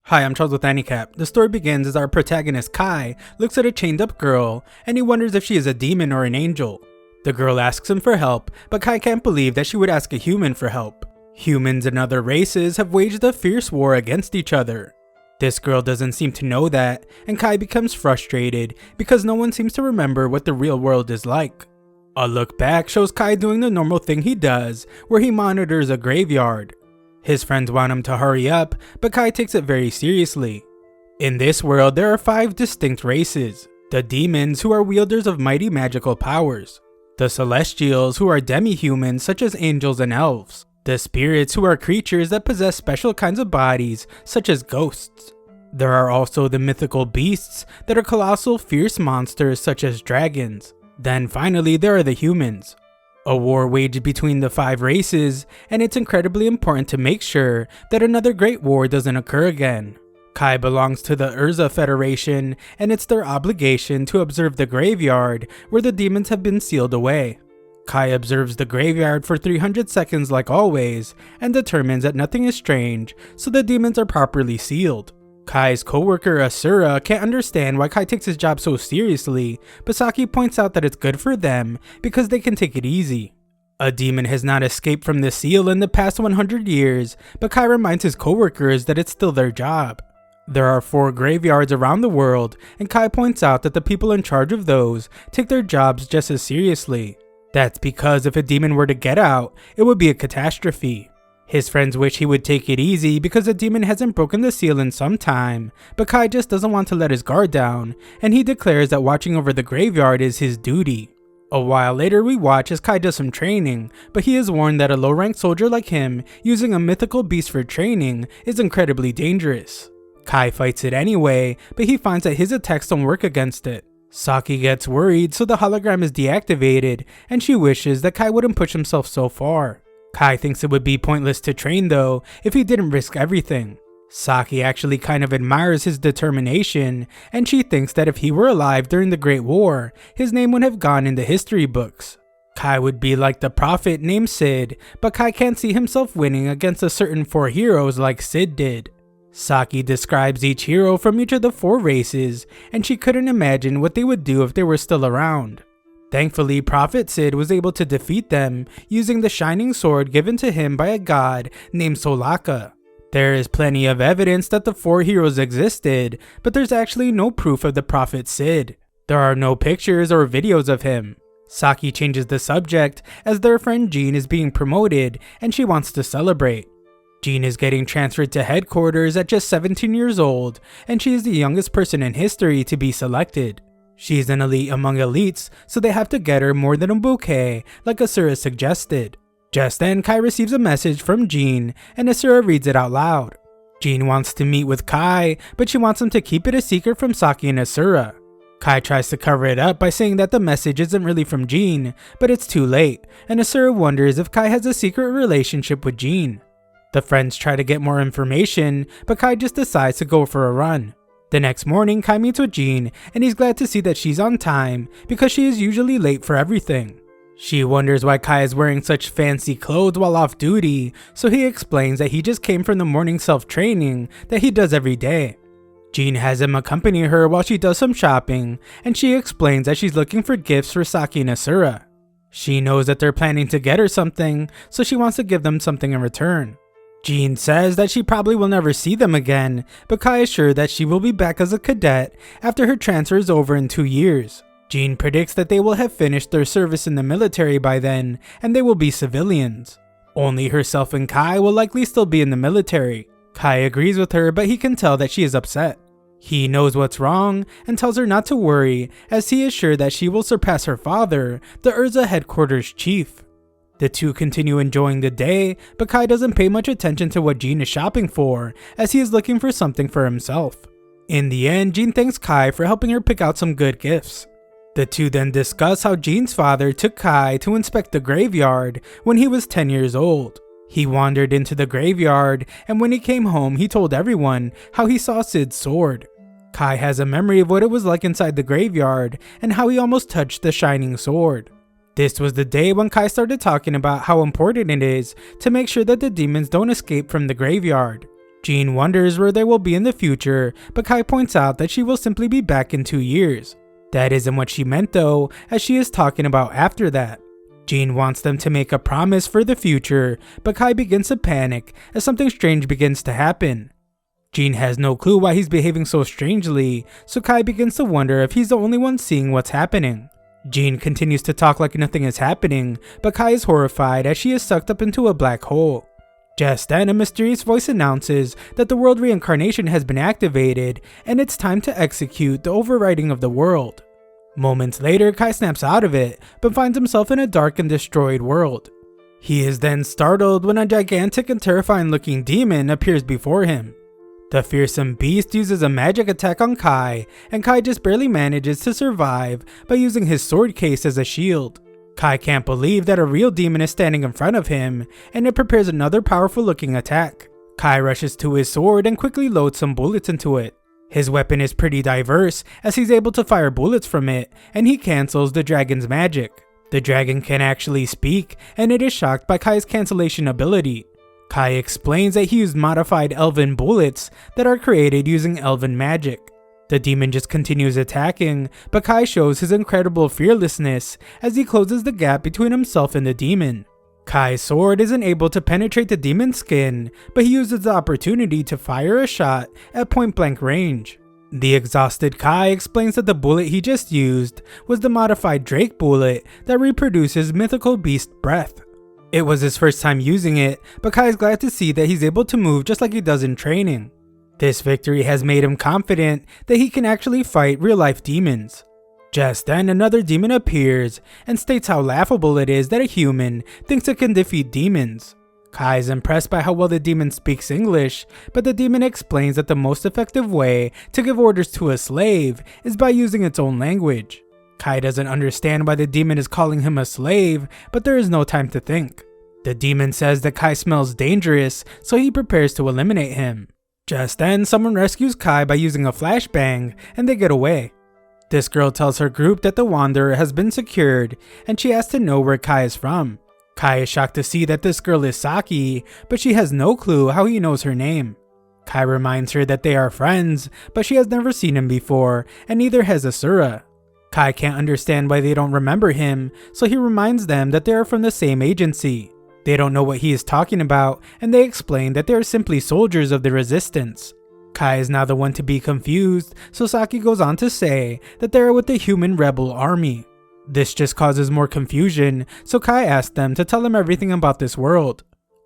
Hi, I'm Charles with AniCap. The story begins as our protagonist Kai looks at a chained up girl and he wonders if she is a demon or an angel. The girl asks him for help, but Kai can't believe that she would ask a human for help. Humans and other races have waged a fierce war against each other. This girl doesn't seem to know that, and Kai becomes frustrated because no one seems to remember what the real world is like. A look back shows Kai doing the normal thing he does, where he monitors a graveyard. His friends want him to hurry up, but Kai takes it very seriously. In this world, there are 5 distinct races. The demons, who are wielders of mighty magical powers. The celestials, who are demi-humans such as angels and elves. The spirits, who are creatures that possess special kinds of bodies such as ghosts. There are also the mythical beasts that are colossal fierce monsters such as dragons. Then finally there are the humans. A war waged between the 5 races, and it's incredibly important to make sure that another great war doesn't occur again. Kai belongs to the Urza Federation, and it's their obligation to observe the graveyard where the demons have been sealed away. Kai observes the graveyard for 300 seconds like always, and determines that nothing is strange, so the demons are properly sealed. Kai's co-worker Asura can't understand why Kai takes his job so seriously, but Saki points out that it's good for them because they can take it easy. A demon has not escaped from the seal in the past 100 years, but Kai reminds his co-workers that it's still their job. There are 4 graveyards around the world, and Kai points out that the people in charge of those take their jobs just as seriously. That's because if a demon were to get out, it would be a catastrophe. His friends wish he would take it easy because the demon hasn't broken the seal in some time, but Kai just doesn't want to let his guard down, and he declares that watching over the graveyard is his duty. A while later we watch as Kai does some training, but he is warned that a low-ranked soldier like him using a mythical beast for training is incredibly dangerous. Kai fights it anyway, but he finds that his attacks don't work against it. Saki gets worried, so the hologram is deactivated, and she wishes that Kai wouldn't push himself so far. Kai thinks it would be pointless to train though if he didn't risk everything. Saki actually kind of admires his determination, and she thinks that if he were alive during the Great War, his name would have gone in the history books. Kai would be like the prophet named Sid, but Kai can't see himself winning against a certain 4 heroes like Sid did. Saki describes each hero from each of the 4 races, and she couldn't imagine what they would do if they were still around. Thankfully, Prophet Sid was able to defeat them using the shining sword given to him by a god named Solaka. There is plenty of evidence that the 4 heroes existed, but there's actually no proof of the Prophet Sid. There are no pictures or videos of him. Saki changes the subject as their friend Jean is being promoted and she wants to celebrate. Jean is getting transferred to headquarters at just 17 years old, and she is the youngest person in history to be selected. She's an elite among elites, so they have to get her more than a bouquet, like Asura suggested. Just then, Kai receives a message from Jean, and Asura reads it out loud. Jean wants to meet with Kai, but she wants him to keep it a secret from Saki and Asura. Kai tries to cover it up by saying that the message isn't really from Jean, but it's too late, and Asura wonders if Kai has a secret relationship with Jean. The friends try to get more information, but Kai just decides to go for a run. The next morning, Kai meets with Jean, and he's glad to see that she's on time because she is usually late for everything. She wonders why Kai is wearing such fancy clothes while off duty, so he explains that he just came from the morning self-training that he does every day. Jean has him accompany her while she does some shopping, and she explains that she's looking for gifts for Saki and Asura. She knows that they're planning to get her something, so she wants to give them something in return. Jean says that she probably will never see them again, but Kai is sure that she will be back as a cadet after her transfer is over in 2 years. Jean predicts that they will have finished their service in the military by then, and they will be civilians. Only herself and Kai will likely still be in the military. Kai agrees with her, but he can tell that she is upset. He knows what's wrong and tells her not to worry, as he is sure that she will surpass her father, the Urza headquarters chief. The two continue enjoying the day, but Kai doesn't pay much attention to what Jean is shopping for, as he is looking for something for himself. In the end, Jean thanks Kai for helping her pick out some good gifts. The two then discuss how Jean's father took Kai to inspect the graveyard when he was 10 years old. He wandered into the graveyard, and when he came home he told everyone how he saw Sid's sword. Kai has a memory of what it was like inside the graveyard, and how he almost touched the shining sword. This was the day when Kai started talking about how important it is to make sure that the demons don't escape from the graveyard. Jean wonders where they will be in the future, but Kai points out that she will simply be back in 2 years. That isn't what she meant though, as she is talking about after that. Jean wants them to make a promise for the future, but Kai begins to panic as something strange begins to happen. Jean has no clue why he's behaving so strangely, so Kai begins to wonder if he's the only one seeing what's happening. Jean continues to talk like nothing is happening, but Kai is horrified as she is sucked up into a black hole. Just then, a mysterious voice announces that the world reincarnation has been activated and it's time to execute the overriding of the world. Moments later, Kai snaps out of it, but finds himself in a dark and destroyed world. He is then startled when a gigantic and terrifying looking demon appears before him. The fearsome beast uses a magic attack on Kai, and Kai just barely manages to survive by using his sword case as a shield. Kai can't believe that a real demon is standing in front of him, and it prepares another powerful looking attack. Kai rushes to his sword and quickly loads some bullets into it. His weapon is pretty diverse as he's able to fire bullets from it, and he cancels the dragon's magic. The dragon can actually speak, and it is shocked by Kai's cancellation ability. Kai explains that he used modified elven bullets that are created using elven magic. The demon just continues attacking, but Kai shows his incredible fearlessness as he closes the gap between himself and the demon. Kai's sword isn't able to penetrate the demon's skin, but he uses the opportunity to fire a shot at point blank range. The exhausted Kai explains that the bullet he just used was the modified Drake bullet that reproduces mythical beast breath. It was his first time using it, but Kai is glad to see that he's able to move just like he does in training. This victory has made him confident that he can actually fight real-life demons. Just then, another demon appears and states how laughable it is that a human thinks it can defeat demons. Kai is impressed by how well the demon speaks English, but the demon explains that the most effective way to give orders to a slave is by using its own language. Kai doesn't understand why the demon is calling him a slave, but there is no time to think. The demon says that Kai smells dangerous, so he prepares to eliminate him. Just then, someone rescues Kai by using a flashbang, and they get away. This girl tells her group that the Wanderer has been secured, and she asks to know where Kai is from. Kai is shocked to see that this girl is Saki, but she has no clue how he knows her name. Kai reminds her that they are friends, but she has never seen him before, and neither has Asura. Kai can't understand why they don't remember him, so he reminds them that they are from the same agency. They don't know what he is talking about, and they explain that they are simply soldiers of the resistance. Kai is now the one to be confused, so Saki goes on to say that they are with the human rebel army. This just causes more confusion, so Kai asks them to tell him everything about this world.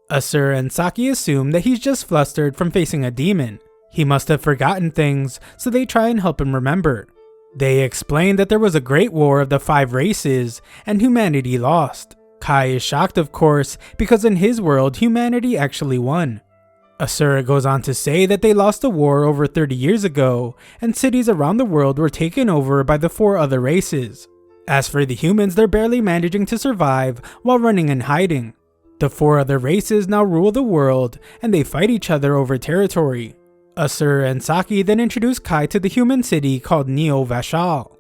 Asura and Saki assume that he's just flustered from facing a demon. He must have forgotten things, so they try and help him remember. They explain that there was a great war of the 5 races, and humanity lost. Kai is shocked, of course, because in his world, humanity actually won. Asura goes on to say that they lost the war over 30 years ago, and cities around the world were taken over by the 4 other races. As for the humans, they're barely managing to survive while running and hiding. The 4 other races now rule the world, and they fight each other over territory. Asura and Saki then introduce Kai to the human city called Neo Vashal.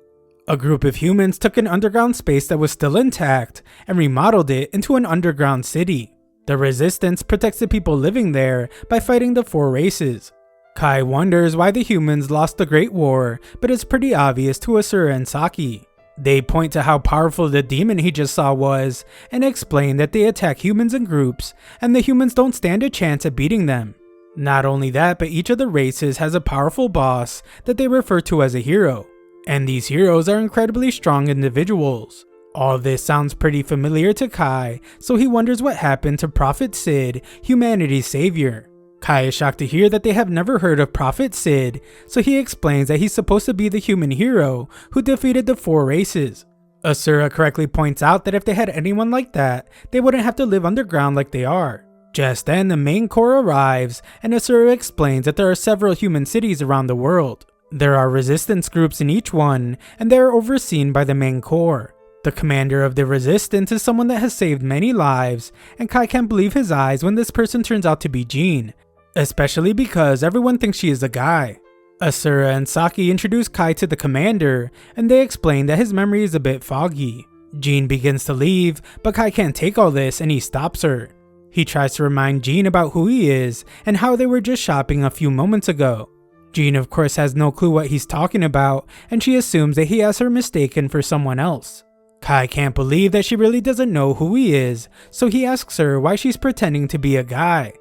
A group of humans took an underground space that was still intact and remodeled it into an underground city. The resistance protects the people living there by fighting the 4 races. Kai wonders why the humans lost the Great War, but it's pretty obvious to Asura and Saki. They point to how powerful the demon he just saw was, and explain that they attack humans in groups, and the humans don't stand a chance at beating them. Not only that, but each of the races has a powerful boss that they refer to as a hero. And these heroes are incredibly strong individuals. All this sounds pretty familiar to Kai, so he wonders what happened to Prophet Sid, humanity's savior. Kai is shocked to hear that they have never heard of Prophet Sid, so he explains that he's supposed to be the human hero who defeated the 4 races. Asura correctly points out that if they had anyone like that, they wouldn't have to live underground like they are. Just then, the main core arrives, and Asura explains that there are several human cities around the world. There are resistance groups in each one, and they are overseen by the main core. The commander of the resistance is someone that has saved many lives, and Kai can't believe his eyes when this person turns out to be Jean, especially because everyone thinks she is a guy. Asura and Saki introduce Kai to the commander, and they explain that his memory is a bit foggy. Jean begins to leave, but Kai can't take all this and he stops her. He tries to remind Jean about who he is and how they were just shopping a few moments ago. Jean of course has no clue what he's talking about, and she assumes that he has her mistaken for someone else. Kai can't believe that she really doesn't know who he is, so he asks her why she's pretending to be a guy.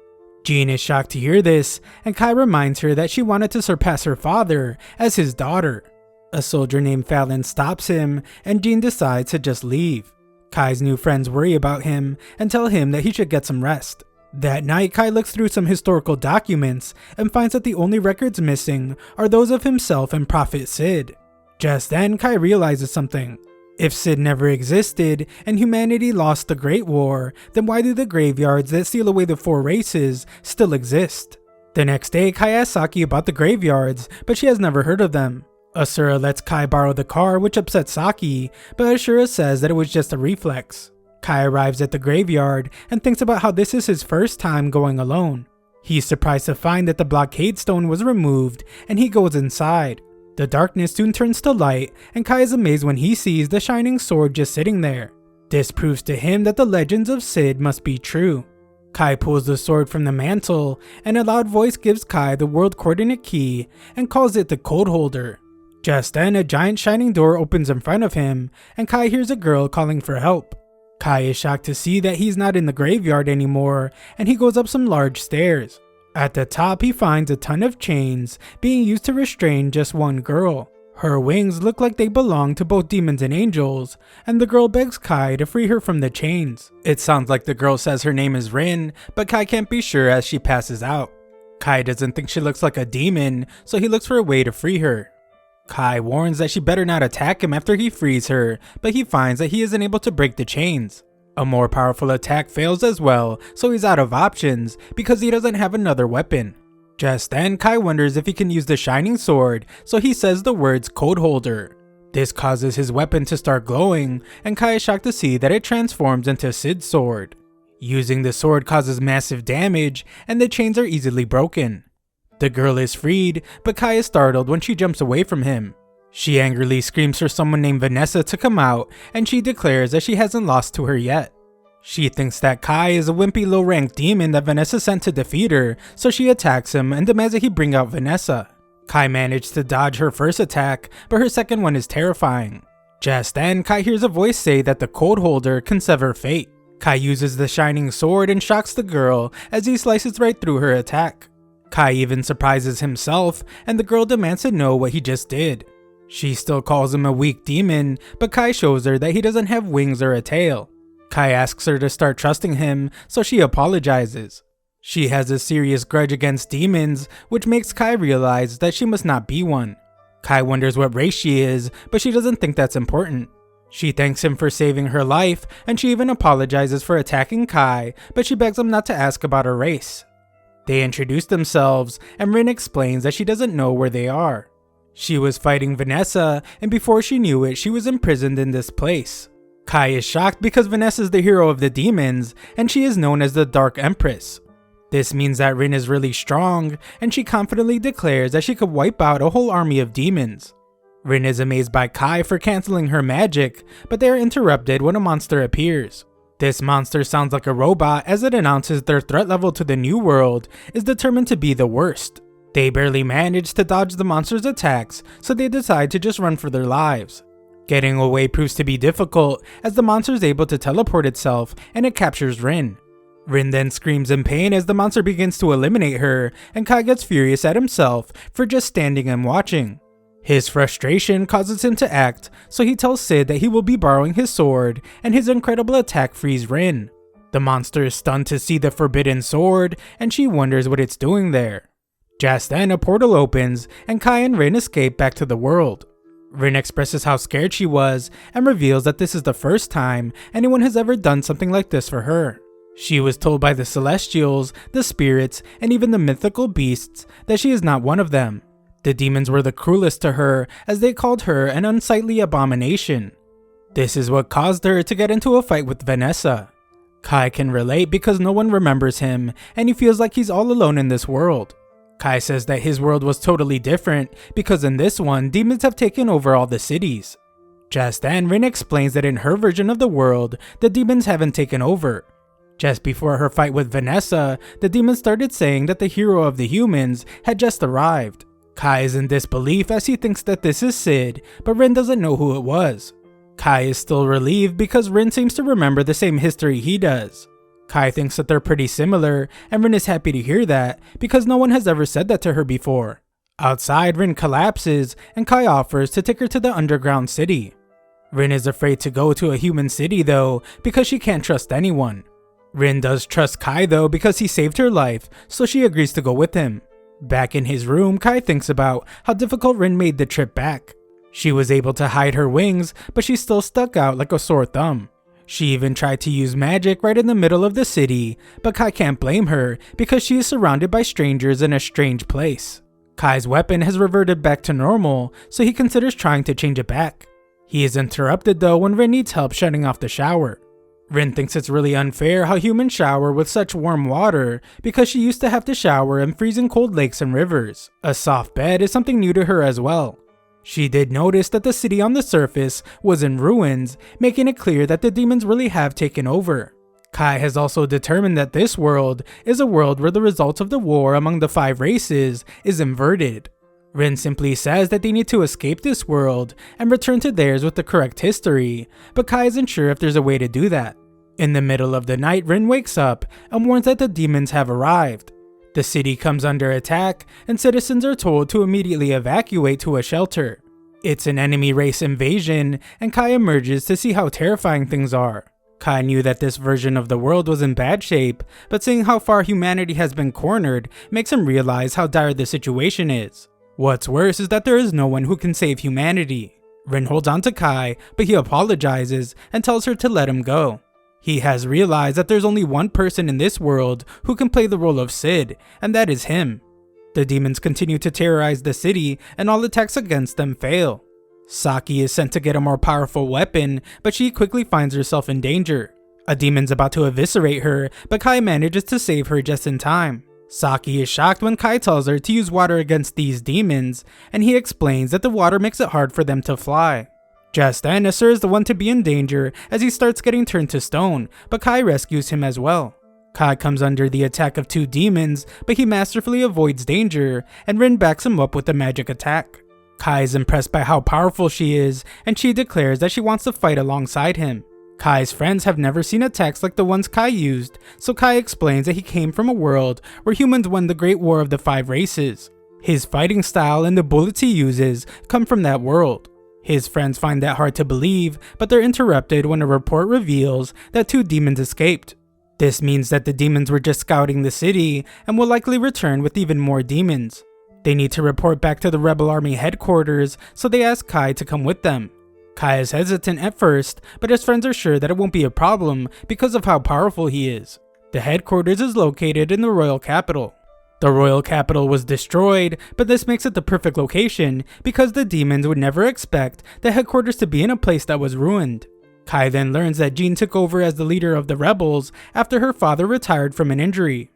Jean is shocked to hear this, and Kai reminds her that she wanted to surpass her father as his daughter. A soldier named Fallon stops him, and Jean decides to just leave. Kai's new friends worry about him and tell him that he should get some rest. That night, Kai looks through some historical documents and finds that the only records missing are those of himself and Prophet Sid. Just then, Kai realizes something. If Sid never existed and humanity lost the Great War, then why do the graveyards that seal away the 4 races still exist? The next day, Kai asks Saki about the graveyards, but she has never heard of them. Asura lets Kai borrow the car, which upsets Saki, but Asura says that it was just a reflex. Kai arrives at the graveyard and thinks about how this is his first time going alone. He's surprised to find that the blockade stone was removed, and he goes inside. The darkness soon turns to light, and Kai is amazed when he sees the shining sword just sitting there. This proves to him that the legends of Sid must be true. Kai pulls the sword from the mantle, and a loud voice gives Kai the world coordinate key and calls it the code holder. Just then, a giant shining door opens in front of him, and Kai hears a girl calling for help. Kai is shocked to see that he's not in the graveyard anymore, and he goes up some large stairs. At the top, he finds a ton of chains being used to restrain just one girl. Her wings look like they belong to both demons and angels, and the girl begs Kai to free her from the chains. It sounds like the girl says her name is Rin, but Kai can't be sure as she passes out. Kai doesn't think she looks like a demon, so he looks for a way to free her. Kai warns that she better not attack him after he frees her, but he finds that he isn't able to break the chains. A more powerful attack fails as well, so he's out of options because he doesn't have another weapon. Just then, Kai wonders if he can use the shining sword, so he says the words code holder. This causes his weapon to start glowing, and Kai is shocked to see that it transforms into Sid's sword. Using the sword causes massive damage, and the chains are easily broken. The girl is freed, but Kai is startled when she jumps away from him. She angrily screams for someone named Vanessa to come out, and she declares that she hasn't lost to her yet. She thinks that Kai is a wimpy low-ranked demon that Vanessa sent to defeat her, so she attacks him and demands that he bring out Vanessa. Kai managed to dodge her first attack, but her second one is terrifying. Just then, Kai hears a voice say that the code holder can sever fate. Kai uses the shining sword and shocks the girl as he slices right through her attack. Kai even surprises himself, and the girl demands to know what he just did. She still calls him a weak demon, but Kai shows her that he doesn't have wings or a tail. Kai asks her to start trusting him, so she apologizes. She has a serious grudge against demons, which makes Kai realize that she must not be one. Kai wonders what race she is, but she doesn't think that's important. She thanks him for saving her life, and she even apologizes for attacking Kai, but she begs him not to ask about her race. They introduce themselves, and Rin explains that she doesn't know where they are. She was fighting Vanessa, and before she knew it, she was imprisoned in this place. Kai is shocked because Vanessa is the hero of the demons, and she is known as the Dark Empress. This means that Rin is really strong, and she confidently declares that she could wipe out a whole army of demons. Rin is amazed by Kai for canceling her magic, but they are interrupted when a monster appears. This monster sounds like a robot as it announces their threat level to the New World is determined to be the worst. They barely manage to dodge the monster's attacks, so they decide to just run for their lives. Getting away proves to be difficult as the monster is able to teleport itself and it captures Rin. Rin then screams in pain as the monster begins to eliminate her, and Kai gets furious at himself for just standing and watching. His frustration causes him to act, so he tells Sid that he will be borrowing his sword, and his incredible attack frees Rin. The monster is stunned to see the forbidden sword, and she wonders what it's doing there. Just then, a portal opens, and Kai and Rin escape back to the world. Rin expresses how scared she was, and reveals that this is the first time anyone has ever done something like this for her. She was told by the Celestials, the spirits, and even the mythical beasts that she is not one of them. The demons were the cruelest to her, as they called her an unsightly abomination. This is what caused her to get into a fight with Vanessa. Kai can relate because no one remembers him, and he feels like he's all alone in this world. Kai says that his world was totally different because in this one, demons have taken over all the cities. Just then, Rin explains that in her version of the world, the demons haven't taken over. Just before her fight with Vanessa, the demon started saying that the hero of the humans had just arrived. Kai is in disbelief as he thinks that this is Sid, but Rin doesn't know who it was. Kai is still relieved because Rin seems to remember the same history he does. Kai thinks that they're pretty similar, and Rin is happy to hear that because no one has ever said that to her before. Outside, Rin collapses and Kai offers to take her to the underground city. Rin is afraid to go to a human city though because she can't trust anyone. Rin does trust Kai though because he saved her life, so she agrees to go with him. Back in his room, Kai thinks about how difficult Rin made the trip back. She was able to hide her wings, but she still stuck out like a sore thumb. She even tried to use magic right in the middle of the city, but Kai can't blame her because she is surrounded by strangers in a strange place. Kai's weapon has reverted back to normal, so he considers trying to change it back. He is interrupted though when Rin needs help shutting off the shower. Rin thinks it's really unfair how humans shower with such warm water because she used to have to shower in freezing cold lakes and rivers. A soft bed is something new to her as well. She did notice that the city on the surface was in ruins, making it clear that the demons really have taken over. Kai has also determined that this world is a world where the results of the war among the 5 races is inverted. Rin simply says that they need to escape this world and return to theirs with the correct history, but Kai isn't sure if there's a way to do that. In the middle of the night, Rin wakes up and warns that the demons have arrived. The city comes under attack and citizens are told to immediately evacuate to a shelter. It's an enemy race invasion and Kai emerges to see how terrifying things are. Kai knew that this version of the world was in bad shape, but seeing how far humanity has been cornered makes him realize how dire the situation is. What's worse is that there is no one who can save humanity. Rin holds on to Kai, but he apologizes and tells her to let him go. He has realized that there's only one person in this world who can play the role of Sid, and that is him. The demons continue to terrorize the city, and all attacks against them fail. Saki is sent to get a more powerful weapon, but she quickly finds herself in danger. A demon's about to eviscerate her, but Kai manages to save her just in time. Saki is shocked when Kai tells her to use water against these demons, and he explains that the water makes it hard for them to fly. Just then, Asur is the one to be in danger as he starts getting turned to stone, but Kai rescues him as well. Kai comes under the attack of 2 demons, but he masterfully avoids danger, and Rin backs him up with a magic attack. Kai is impressed by how powerful she is, and she declares that she wants to fight alongside him. Kai's friends have never seen attacks like the ones Kai used, so Kai explains that he came from a world where humans won the Great War of the 5 races. His fighting style and the bullets he uses come from that world. His friends find that hard to believe, but they're interrupted when a report reveals that 2 demons escaped. This means that the demons were just scouting the city and will likely return with even more demons. They need to report back to the rebel army headquarters, so they ask Kai to come with them. Kai is hesitant at first, but his friends are sure that it won't be a problem because of how powerful he is. The headquarters is located in the royal capital. The royal capital was destroyed, but this makes it the perfect location because the demons would never expect the headquarters to be in a place that was ruined. Kai then learns that Jean took over as the leader of the rebels after her father retired from an injury.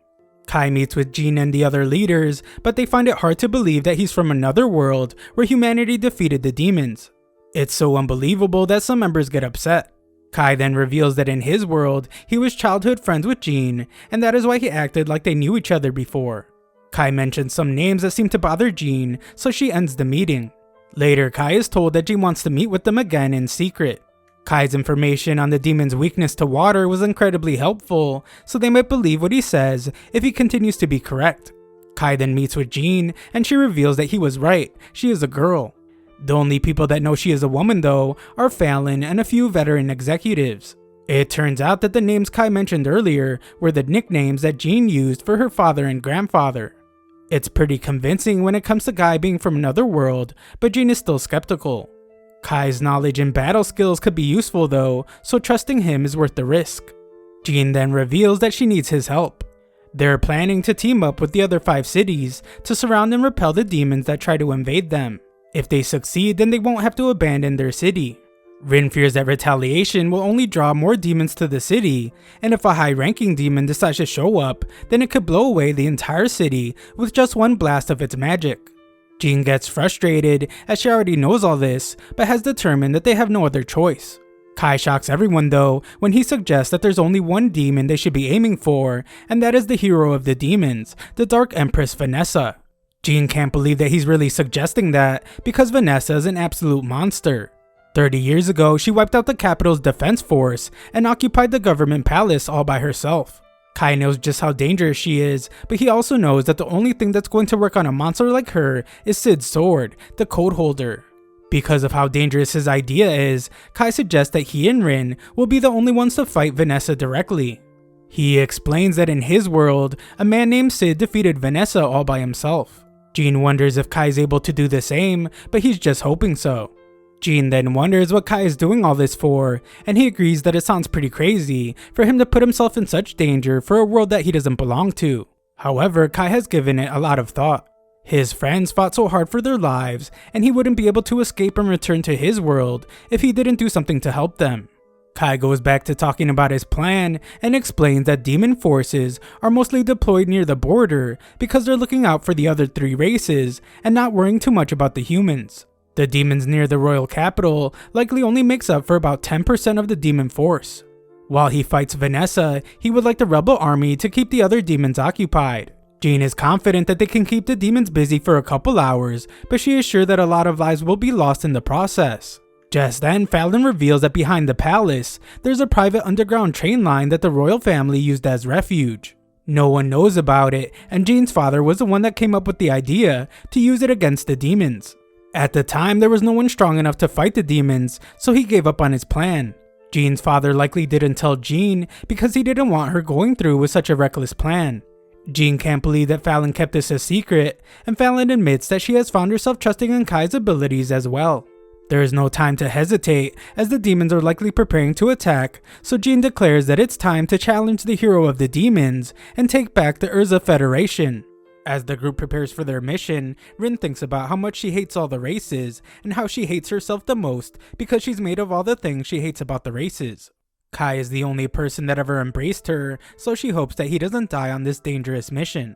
Kai meets with Jean and the other leaders, but they find it hard to believe that he's from another world where humanity defeated the demons. It's so unbelievable that some members get upset. Kai then reveals that in his world, he was childhood friends with Jean, and that is why he acted like they knew each other before. Kai mentions some names that seem to bother Jean, so she ends the meeting. Later, Kai is told that Jean wants to meet with them again in secret. Kai's information on the demon's weakness to water was incredibly helpful, so they might believe what he says if he continues to be correct. Kai then meets with Jean, and she reveals that he was right, she is a girl. The only people that know she is a woman though are Fallon and a few veteran executives. It turns out that the names Kai mentioned earlier were the nicknames that Jean used for her father and grandfather. It's pretty convincing when it comes to Kai being from another world, but Jean is still skeptical. Kai's knowledge and battle skills could be useful though, so trusting him is worth the risk. Jean then reveals that she needs his help. They're planning to team up with the other 5 cities to surround and repel the demons that try to invade them. If they succeed, then they won't have to abandon their city. Rin fears that retaliation will only draw more demons to the city, and if a high-ranking demon decides to show up, then it could blow away the entire city with just one blast of its magic. Jean gets frustrated as she already knows all this, but has determined that they have no other choice. Kai shocks everyone though when he suggests that there's only one demon they should be aiming for, and that is the hero of the demons, the Dark Empress Vanessa. Jean can't believe that he's really suggesting that because Vanessa is an absolute monster. 30 years ago, she wiped out the capital's defense force and occupied the government palace all by herself. Kai knows just how dangerous she is, but he also knows that the only thing that's going to work on a monster like her is Sid's sword, the Code Holder. Because of how dangerous his idea is, Kai suggests that he and Rin will be the only ones to fight Vanessa directly. He explains that in his world, a man named Sid defeated Vanessa all by himself. Jean wonders if Kai is able to do the same, but he's just hoping so. Jean then wonders what Kai is doing all this for, and he agrees that it sounds pretty crazy for him to put himself in such danger for a world that he doesn't belong to. However, Kai has given it a lot of thought. His friends fought so hard for their lives, and he wouldn't be able to escape and return to his world if he didn't do something to help them. Kai goes back to talking about his plan and explains that demon forces are mostly deployed near the border because they're looking out for the other three races and not worrying too much about the humans. The demons near the royal capital likely only makes up for about 10% of the demon force. While he fights Vanessa, he would like the rebel army to keep the other demons occupied. Jean is confident that they can keep the demons busy for a couple hours, but she is sure that a lot of lives will be lost in the process. Just then, Fallon reveals that behind the palace, there's a private underground train line that the royal family used as refuge. No one knows about it, and Jean's father was the one that came up with the idea to use it against the demons. At the time, there was no one strong enough to fight the demons, so he gave up on his plan. Jean's father likely didn't tell Jean because he didn't want her going through with such a reckless plan. Jean can't believe that Fallon kept this a secret, and Fallon admits that she has found herself trusting in Kai's abilities as well. There is no time to hesitate, as the demons are likely preparing to attack, so Jean declares that it's time to challenge the hero of the demons and take back the Urza Federation. As the group prepares for their mission, Rin thinks about how much she hates all the races, and how she hates herself the most because she's made of all the things she hates about the races. Kai is the only person that ever embraced her, so she hopes that he doesn't die on this dangerous mission.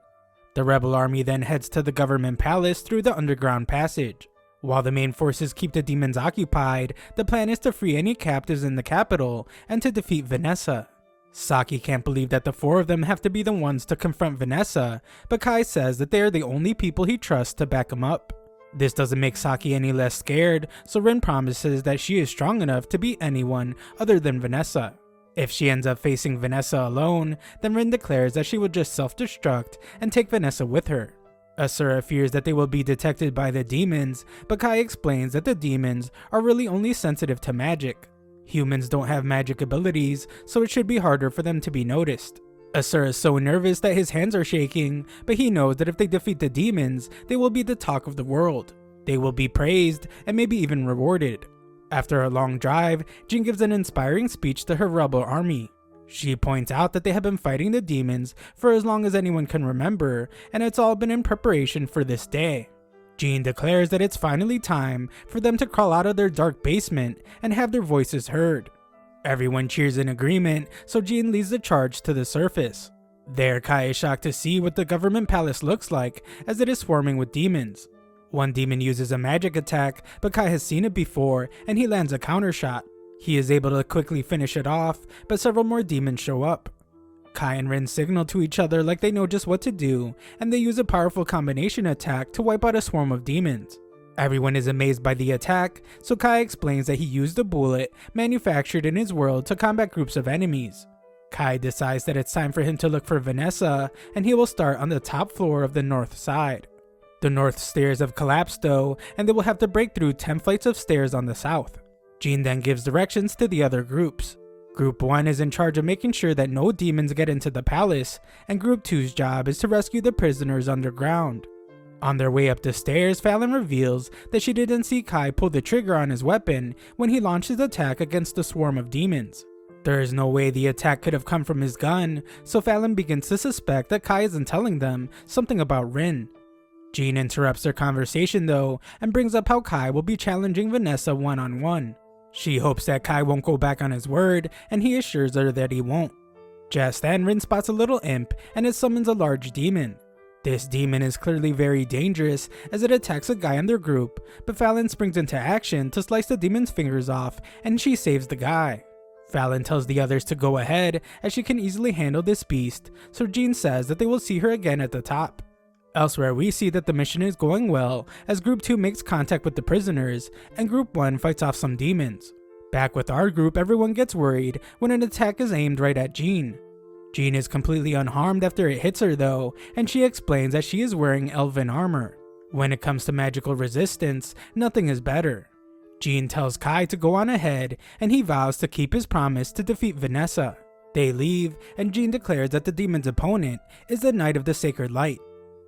The rebel army then heads to the government palace through the underground passage. While the main forces keep the demons occupied, the plan is to free any captives in the capital and to defeat Vanessa. Saki can't believe that the four of them have to be the ones to confront Vanessa, but Kai says that they are the only people he trusts to back him up. This doesn't make Saki any less scared, so Rin promises that she is strong enough to beat anyone other than Vanessa. If she ends up facing Vanessa alone, then Rin declares that she will just self-destruct and take Vanessa with her. Asura fears that they will be detected by the demons, but Kai explains that the demons are really only sensitive to magic. Humans don't have magic abilities, so it should be harder for them to be noticed. Asura is so nervous that his hands are shaking, but he knows that if they defeat the demons, they will be the talk of the world. They will be praised and maybe even rewarded. After a long drive, Jean gives an inspiring speech to her rebel army. She points out that they have been fighting the demons for as long as anyone can remember, and it's all been in preparation for this day. Jean declares that it's finally time for them to crawl out of their dark basement and have their voices heard. Everyone cheers in agreement, so Jean leads the charge to the surface. There, Kai is shocked to see what the government palace looks like, as it is swarming with demons. One demon uses a magic attack, but Kai has seen it before, and he lands a counter shot. He is able to quickly finish it off, but several more demons show up. Kai and Rin signal to each other like they know just what to do, and they use a powerful combination attack to wipe out a swarm of demons. Everyone is amazed by the attack, so Kai explains that he used a bullet manufactured in his world to combat groups of enemies. Kai decides that it's time for him to look for Vanessa, and he will start on the top floor of the north side. The north stairs have collapsed though, and they will have to break through 10 flights of stairs on the south. Jean then gives directions to the other groups. Group 1 is in charge of making sure that no demons get into the palace, and Group 2's job is to rescue the prisoners underground. On their way up the stairs, Fallon reveals that she didn't see Kai pull the trigger on his weapon when he launched his attack against the swarm of demons. There is no way the attack could have come from his gun, so Fallon begins to suspect that Kai isn't telling them something about Rin. Jean interrupts their conversation though, and brings up how Kai will be challenging Vanessa one-on-one. She hopes that Kai won't go back on his word, and he assures her that he won't. Just then, Rin spots a little imp, and it summons a large demon. This demon is clearly very dangerous as it attacks a guy in their group, but Fallon springs into action to slice the demon's fingers off and she saves the guy. Fallon tells the others to go ahead as she can easily handle this beast, so Jean says that they will see her again at the top. Elsewhere, we see that the mission is going well as Group 2 makes contact with the prisoners and Group 1 fights off some demons. Back with our group, everyone gets worried when an attack is aimed right at Jean. Jean is completely unharmed after it hits her though, and she explains that she is wearing elven armor. When it comes to magical resistance, nothing is better. Jean tells Kai to go on ahead, and he vows to keep his promise to defeat Vanessa. They leave, and Jean declares that the demon's opponent is the Knight of the Sacred Light.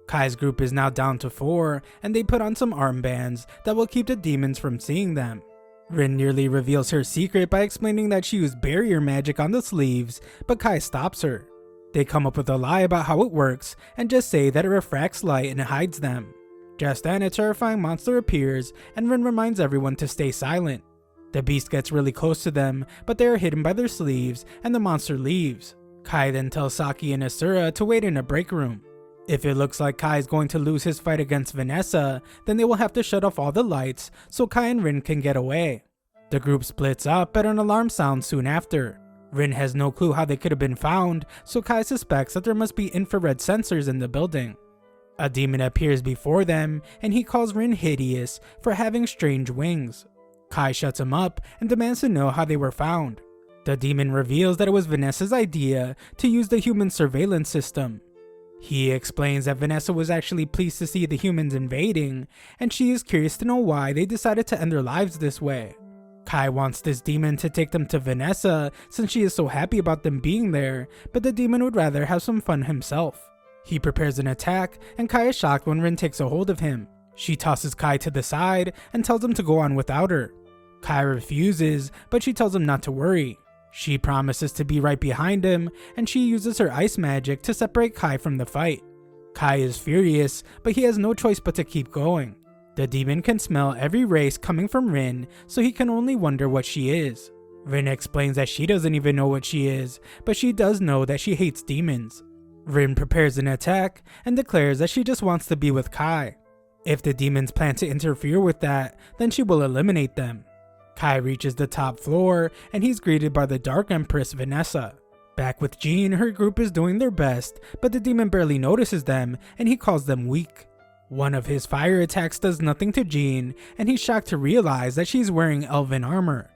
Kai's group is now down to 4, and they put on some armbands that will keep the demons from seeing them. Rin nearly reveals her secret by explaining that she used barrier magic on the sleeves, but Kai stops her. They come up with a lie about how it works and just say that it refracts light and hides them. Just then, a terrifying monster appears and Rin reminds everyone to stay silent. The beast gets really close to them, but they are hidden by their sleeves and the monster leaves. Kai then tells Saki and Asura to wait in a break room. If it looks like Kai is going to lose his fight against Vanessa, then they will have to shut off all the lights so Kai and Rin can get away. The group splits up, but an alarm sounds soon after. Rin has no clue how they could have been found, so Kai suspects that there must be infrared sensors in the building. A demon appears before them, and he calls Rin hideous for having strange wings. Kai shuts him up and demands to know how they were found. The demon reveals that it was Vanessa's idea to use the human surveillance system. He explains that Vanessa was actually pleased to see the humans invading, and she is curious to know why they decided to end their lives this way. Kai wants this demon to take them to Vanessa since she is so happy about them being there, but the demon would rather have some fun himself. He prepares an attack, and Kai is shocked when Rin takes a hold of him. She tosses Kai to the side and tells him to go on without her. Kai refuses, but she tells him not to worry. She promises to be right behind him, and she uses her ice magic to separate Kai from the fight. Kai is furious, but he has no choice but to keep going. The demon can smell every race coming from Rin, so he can only wonder what she is. Rin explains that she doesn't even know what she is, but she does know that she hates demons. Rin prepares an attack and declares that she just wants to be with Kai. If the demons plan to interfere with that, then she will eliminate them. Kai reaches the top floor, and he's greeted by the Dark Empress Vanessa. Back with Jean, her group is doing their best, but the demon barely notices them, and he calls them weak. One of his fire attacks does nothing to Jean, and he's shocked to realize that she's wearing elven armor.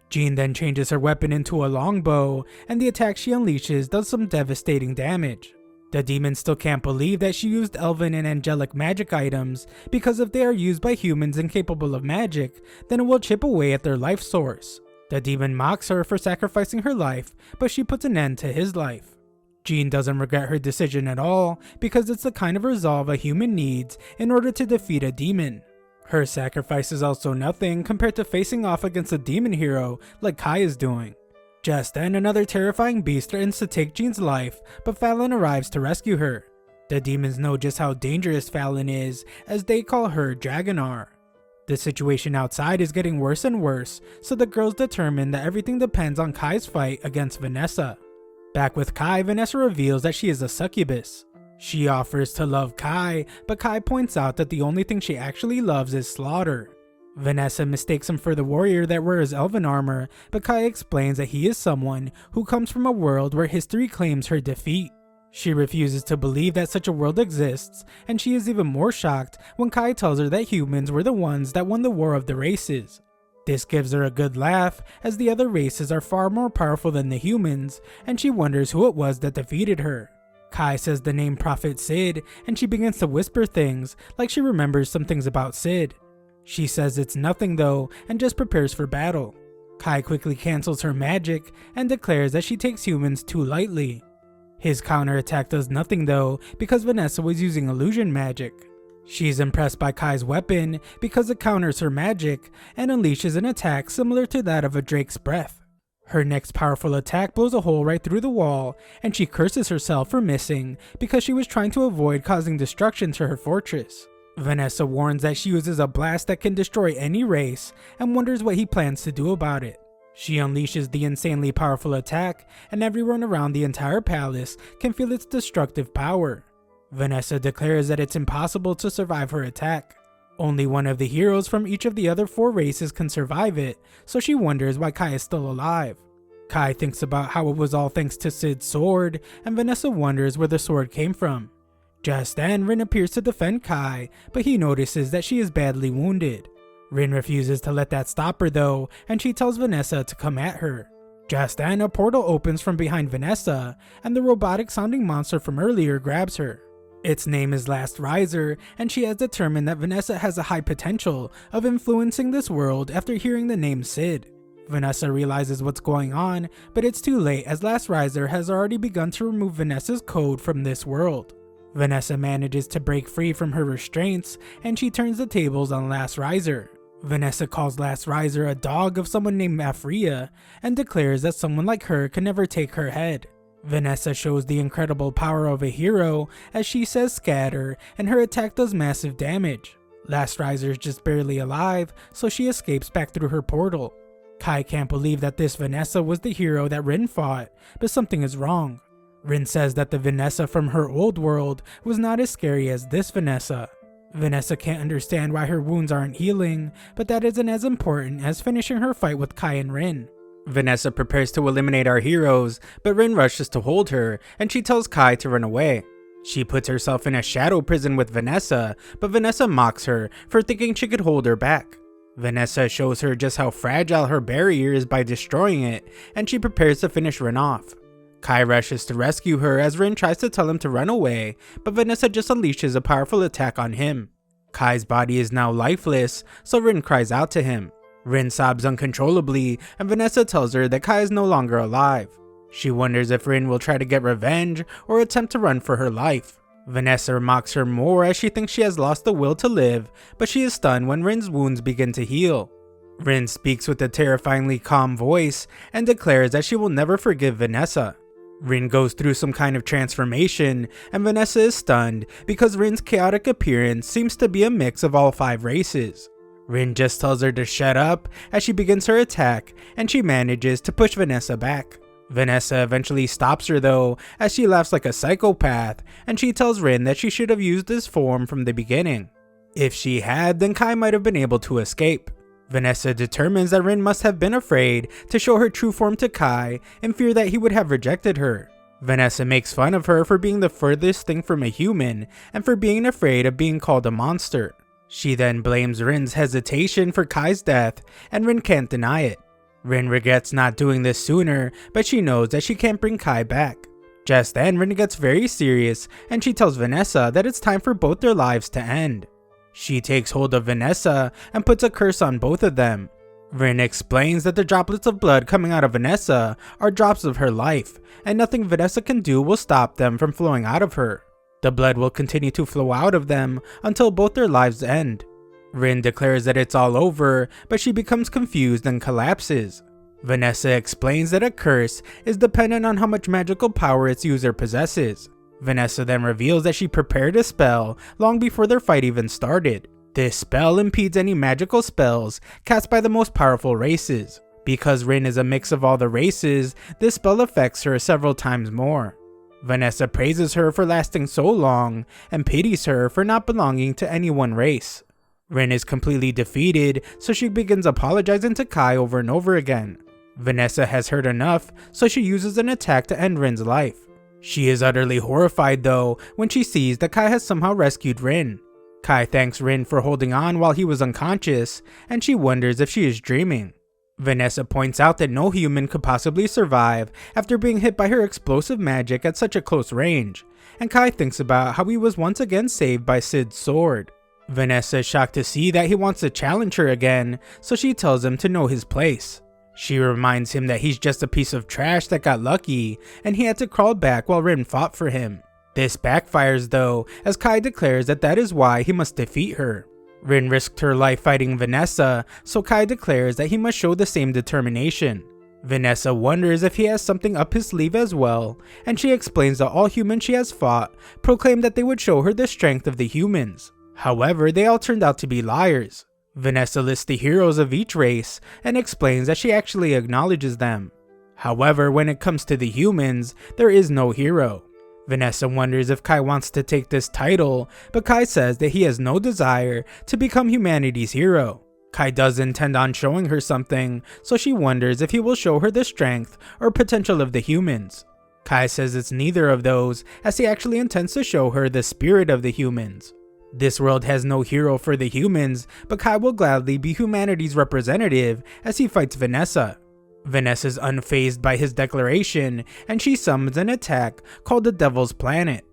Jean then changes her weapon into a longbow, and the attack she unleashes does some devastating damage. The demon still can't believe that she used elven and angelic magic items, because if they are used by humans incapable of magic, then it will chip away at their life source. The demon mocks her for sacrificing her life, but she puts an end to his life. Jean doesn't regret her decision at all, because it's the kind of resolve a human needs in order to defeat a demon. Her sacrifice is also nothing compared to facing off against a demon hero like Kai is doing. Just then, another terrifying beast threatens to take Jean's life, but Fallon arrives to rescue her. The demons know just how dangerous Fallon is, as they call her Dragonar. The situation outside is getting worse and worse, so the girls determine that everything depends on Kai's fight against Vanessa. Back with Kai, Vanessa reveals that she is a succubus. She offers to love Kai, but Kai points out that the only thing she actually loves is slaughter. Vanessa mistakes him for the warrior that wears elven armor, but Kai explains that he is someone who comes from a world where history claims her defeat. She refuses to believe that such a world exists, and she is even more shocked when Kai tells her that humans were the ones that won the War of the Races. This gives her a good laugh, as the other races are far more powerful than the humans, and she wonders who it was that defeated her. Kai says the name Prophet Sid, and she begins to whisper things like she remembers some things about Sid. She says it's nothing though, and just prepares for battle. Kai quickly cancels her magic and declares that she takes humans too lightly. His counterattack does nothing though, because Vanessa was using illusion magic. She's impressed by Kai's weapon because it counters her magic and unleashes an attack similar to that of a drake's breath. Her next powerful attack blows a hole right through the wall, and she curses herself for missing because she was trying to avoid causing destruction to her fortress. Vanessa warns that she uses a blast that can destroy any race and wonders what he plans to do about it. She unleashes the insanely powerful attack, and everyone around the entire palace can feel its destructive power. Vanessa declares that it's impossible to survive her attack. Only one of the heroes from each of the other 4 races can survive it, so she wonders why Kai is still alive. Kai thinks about how it was all thanks to Sid's sword, and Vanessa wonders where the sword came from. Just then, Rin appears to defend Kai, but he notices that she is badly wounded. Rin refuses to let that stop her though, and she tells Vanessa to come at her. Just then, a portal opens from behind Vanessa, and the robotic sounding monster from earlier grabs her. Its name is Last Riser, and she has determined that Vanessa has a high potential of influencing this world after hearing the name Sid. Vanessa realizes what's going on, but it's too late as Last Riser has already begun to remove Vanessa's code from this world. Vanessa manages to break free from her restraints, and she turns the tables on Last Riser. Vanessa calls Last Riser a dog of someone named Afria, and declares that someone like her can never take her head. Vanessa shows the incredible power of a hero as she says scatter, and her attack does massive damage. Last Riser is just barely alive, so she escapes back through her portal. Kai can't believe that this Vanessa was the hero that Rin fought, but something is wrong. Rin says that the Vanessa from her old world was not as scary as this Vanessa. Vanessa can't understand why her wounds aren't healing, but that isn't as important as finishing her fight with Kai and Rin. Vanessa prepares to eliminate our heroes, but Rin rushes to hold her, and she tells Kai to run away. She puts herself in a shadow prison with Vanessa, but Vanessa mocks her for thinking she could hold her back. Vanessa shows her just how fragile her barrier is by destroying it, and she prepares to finish Rin off. Kai rushes to rescue her as Rin tries to tell him to run away, but Vanessa just unleashes a powerful attack on him. Kai's body is now lifeless, so Rin cries out to him. Rin sobs uncontrollably, and Vanessa tells her that Kai is no longer alive. She wonders if Rin will try to get revenge or attempt to run for her life. Vanessa mocks her more as she thinks she has lost the will to live, but she is stunned when Rin's wounds begin to heal. Rin speaks with a terrifyingly calm voice and declares that she will never forgive Vanessa. Rin goes through some kind of transformation, and Vanessa is stunned because Rin's chaotic appearance seems to be a mix of all 5 races. Rin just tells her to shut up as she begins her attack, and she manages to push Vanessa back. Vanessa eventually stops her though, as she laughs like a psychopath, and she tells Rin that she should have used this form from the beginning. If she had, then Kai might have been able to escape. Vanessa determines that Rin must have been afraid to show her true form to Kai in fear that he would have rejected her. Vanessa makes fun of her for being the furthest thing from a human and for being afraid of being called a monster. She then blames Rin's hesitation for Kai's death, and Rin can't deny it. Rin regrets not doing this sooner, but she knows that she can't bring Kai back. Just then, Rin gets very serious, and she tells Vanessa that it's time for both their lives to end. She takes hold of Vanessa and puts a curse on both of them. Rin explains that the droplets of blood coming out of Vanessa are drops of her life, and nothing Vanessa can do will stop them from flowing out of her. The blood will continue to flow out of them until both their lives end. Rin declares that it's all over, but she becomes confused and collapses. Vanessa explains that a curse is dependent on how much magical power its user possesses. Vanessa then reveals that she prepared a spell long before their fight even started. This spell impedes any magical spells cast by the most powerful races. Because Rin is a mix of all the races, this spell affects her several times more. Vanessa praises her for lasting so long and pities her for not belonging to any one race. Rin is completely defeated, so she begins apologizing to Kai over and over again. Vanessa has heard enough, so she uses an attack to end Rin's life. She is utterly horrified though when she sees that Kai has somehow rescued Rin. Kai thanks Rin for holding on while he was unconscious, and she wonders if she is dreaming. Vanessa points out that no human could possibly survive after being hit by her explosive magic at such a close range, and Kai thinks about how he was once again saved by Sid's sword. Vanessa is shocked to see that he wants to challenge her again, so she tells him to know his place. She reminds him that he's just a piece of trash that got lucky, and he had to crawl back while Rin fought for him. This backfires though, as Kai declares that that is why he must defeat her. Rin risked her life fighting Vanessa, so Kai declares that he must show the same determination. Vanessa wonders if he has something up his sleeve as well, and she explains that all humans she has fought proclaimed that they would show her the strength of the humans. However, they all turned out to be liars. Vanessa lists the heroes of each race and explains that she actually acknowledges them. However, when it comes to the humans, there is no hero. Vanessa wonders if Kai wants to take this title, but Kai says that he has no desire to become humanity's hero. Kai does intend on showing her something, so she wonders if he will show her the strength or potential of the humans. Kai says it's neither of those, as he actually intends to show her the spirit of the humans. This world has no hero for the humans, but Kai will gladly be humanity's representative as he fights Vanessa. Vanessa's unfazed by his declaration, and she summons an attack called the Devil's Planet.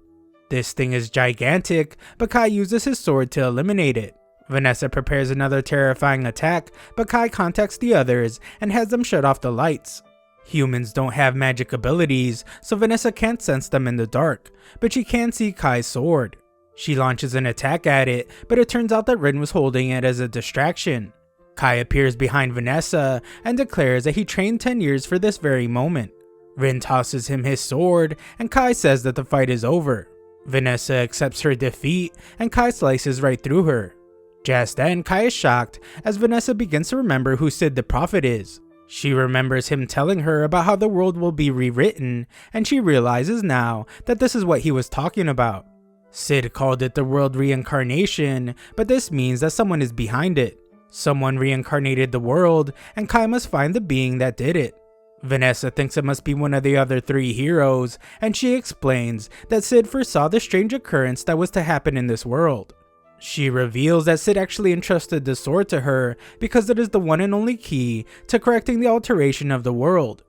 This thing is gigantic, but Kai uses his sword to eliminate it. Vanessa prepares another terrifying attack, but Kai contacts the others and has them shut off the lights. Humans don't have magic abilities, so Vanessa can't sense them in the dark, but she can see Kai's sword. She launches an attack at it, but it turns out that Rin was holding it as a distraction. Kai appears behind Vanessa and declares that he trained 10 years for this very moment. Rin tosses him his sword, and Kai says that the fight is over. Vanessa accepts her defeat, and Kai slices right through her. Just then, Kai is shocked as Vanessa begins to remember who Sid the Prophet is. She remembers him telling her about how the world will be rewritten, and she realizes now that this is what he was talking about. Sid called it the world reincarnation, but this means that someone is behind it. Someone reincarnated the world, and Kai must find the being that did it. Vanessa thinks it must be one of the other three heroes, and she explains that Sid foresaw the strange occurrence that was to happen in this world. She reveals that Sid actually entrusted the sword to her because it is the one and only key to correcting the alteration of the world.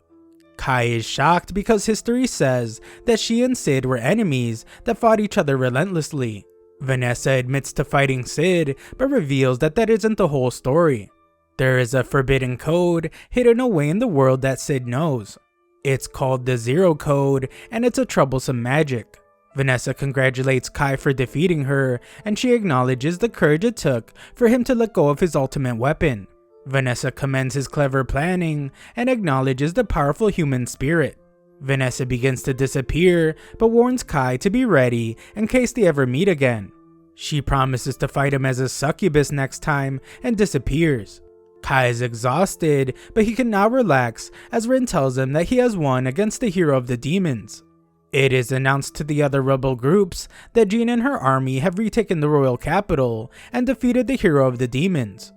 Kai is shocked because history says that she and Sid were enemies that fought each other relentlessly. Vanessa admits to fighting Sid, but reveals that that isn't the whole story. There is a forbidden code hidden away in the world that Sid knows. It's called the Zero Code, and it's a troublesome magic. Vanessa congratulates Kai for defeating her, and she acknowledges the courage it took for him to let go of his ultimate weapon. Vanessa commends his clever planning and acknowledges the powerful human spirit. Vanessa begins to disappear, but warns Kai to be ready in case they ever meet again. She promises to fight him as a succubus next time and disappears. Kai is exhausted, but he can now relax as Rin tells him that he has won against the hero of the demons. It is announced to the other rebel groups that Jean and her army have retaken the royal capital and defeated the hero of the demons.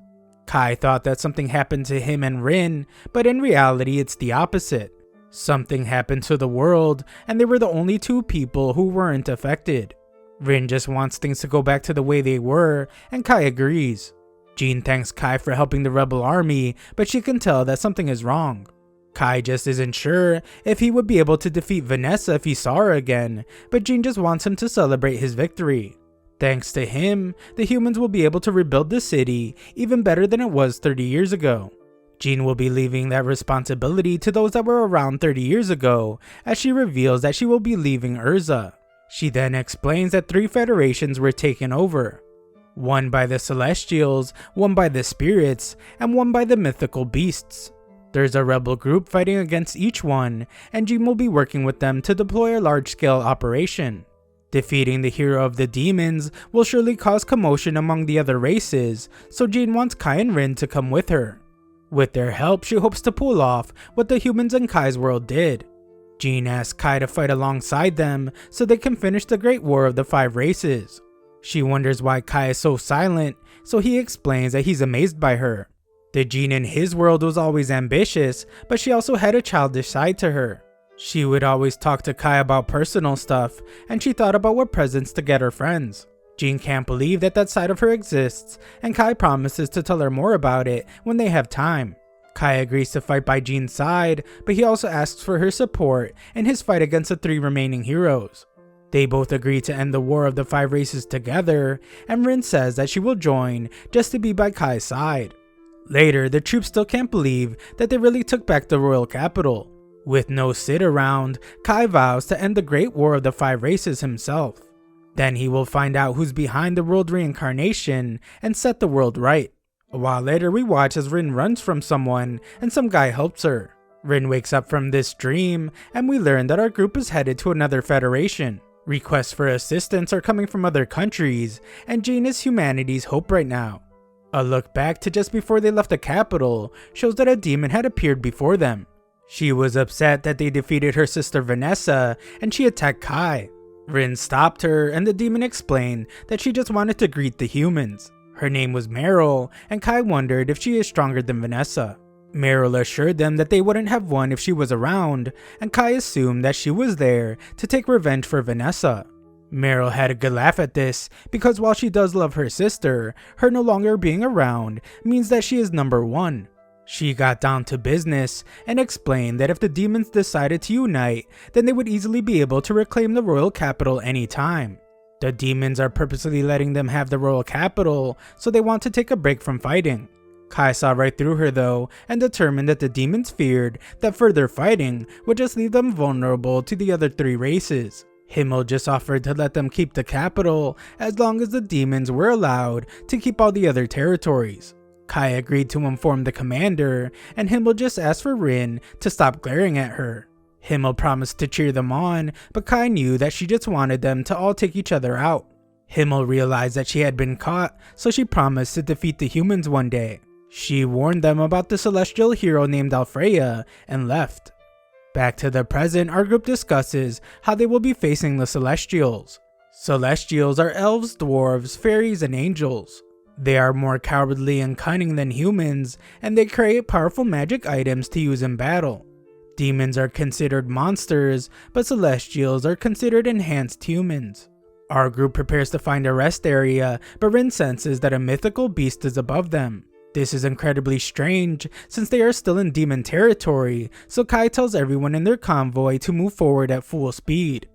Kai thought that something happened to him and Rin, but in reality it's the opposite. Something happened to the world, and they were the only two people who weren't affected. Rin just wants things to go back to the way they were, and Kai agrees. Jean thanks Kai for helping the rebel army, but she can tell that something is wrong. Kai just isn't sure if he would be able to defeat Vanessa if he saw her again, but Jean just wants him to celebrate his victory. Thanks to him, the humans will be able to rebuild the city even better than it was 30 years ago. Jean will be leaving that responsibility to those that were around 30 years ago, as she reveals that she will be leaving Urza. She then explains that 3 federations were taken over. One by the Celestials, one by the Spirits, and one by the mythical beasts. There's a rebel group fighting against each one, and Jean will be working with them to deploy a large-scale operation. Defeating the hero of the demons will surely cause commotion among the other races, so Jean wants Kai and Rin to come with her. With their help, she hopes to pull off what the humans in Kai's world did. Jean asks Kai to fight alongside them so they can finish the Great War of the 5 races. She wonders why Kai is so silent, so he explains that he's amazed by her. The Jean in his world was always ambitious, but she also had a childish side to her. She would always talk to Kai about personal stuff, and she thought about what presents to get her friends. Jean can't believe that that side of her exists, and Kai promises to tell her more about it when they have time. Kai agrees to fight by Jean's side, but he also asks for her support in his fight against the 3 remaining heroes. They both agree to end the War of the 5 races together, and Rin says that she will join just to be by Kai's side. Later, the troops still can't believe that they really took back the royal capital. With no Sid around, Kai vows to end the Great War of the 5 races himself. Then he will find out who's behind the world reincarnation and set the world right. A while later, we watch as Rin runs from someone and some guy helps her. Rin wakes up from this dream, and we learn that our group is headed to another federation. Requests for assistance are coming from other countries, and Jean is humanity's hope right now. A look back to just before they left the capital shows that a demon had appeared before them. She was upset that they defeated her sister Vanessa, and she attacked Kai. Rin stopped her, and the demon explained that she just wanted to greet the humans. Her name was Meryl, and Kai wondered if she is stronger than Vanessa. Meryl assured them that they wouldn't have won if she was around, and Kai assumed that she was there to take revenge for Vanessa. Meryl had a good laugh at this, because while she does love her sister, her no longer being around means that she is number one. She got down to business and explained that if the demons decided to unite, then they would easily be able to reclaim the royal capital anytime. The demons are purposely letting them have the royal capital, so they want to take a break from fighting. Kai saw right through her though, and determined that the demons feared that further fighting would just leave them vulnerable to the other three races. Himmel just offered to let them keep the capital as long as the demons were allowed to keep all the other territories. Kai agreed to inform the commander, and Himmel just asked for Rin to stop glaring at her. Himmel promised to cheer them on, but Kai knew that she just wanted them to all take each other out. Himmel realized that she had been caught, so she promised to defeat the humans one day. She warned them about the celestial hero named Alfreya and left. Back to the present, our group discusses how they will be facing the Celestials. Celestials are elves, dwarves, fairies, and angels. They are more cowardly and cunning than humans, and they create powerful magic items to use in battle. Demons are considered monsters, but Celestials are considered enhanced humans. Our group prepares to find a rest area, but Rin senses that a mythical beast is above them. This is incredibly strange since they are still in demon territory, so Kai tells everyone in their convoy to move forward at full speed.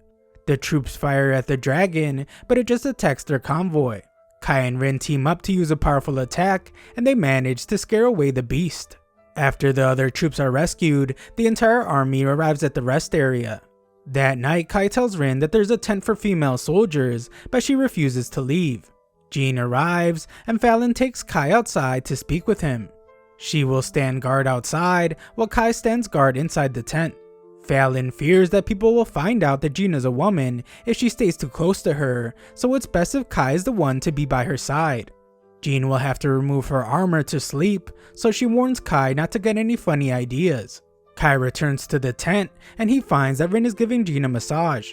The troops fire at the dragon, but it just attacks their convoy. Kai and Rin team up to use a powerful attack, and they manage to scare away the beast. After the other troops are rescued, the entire army arrives at the rest area. That night, Kai tells Rin that there's a tent for female soldiers, but she refuses to leave. Jean arrives, and Fallon takes Kai outside to speak with him. She will stand guard outside, while Kai stands guard inside the tent. Fallon fears that people will find out that Jean is a woman if she stays too close to her, so it's best if Kai is the one to be by her side. Jean will have to remove her armor to sleep, so she warns Kai not to get any funny ideas. Kai returns to the tent, and he finds that Rin is giving Jean a massage.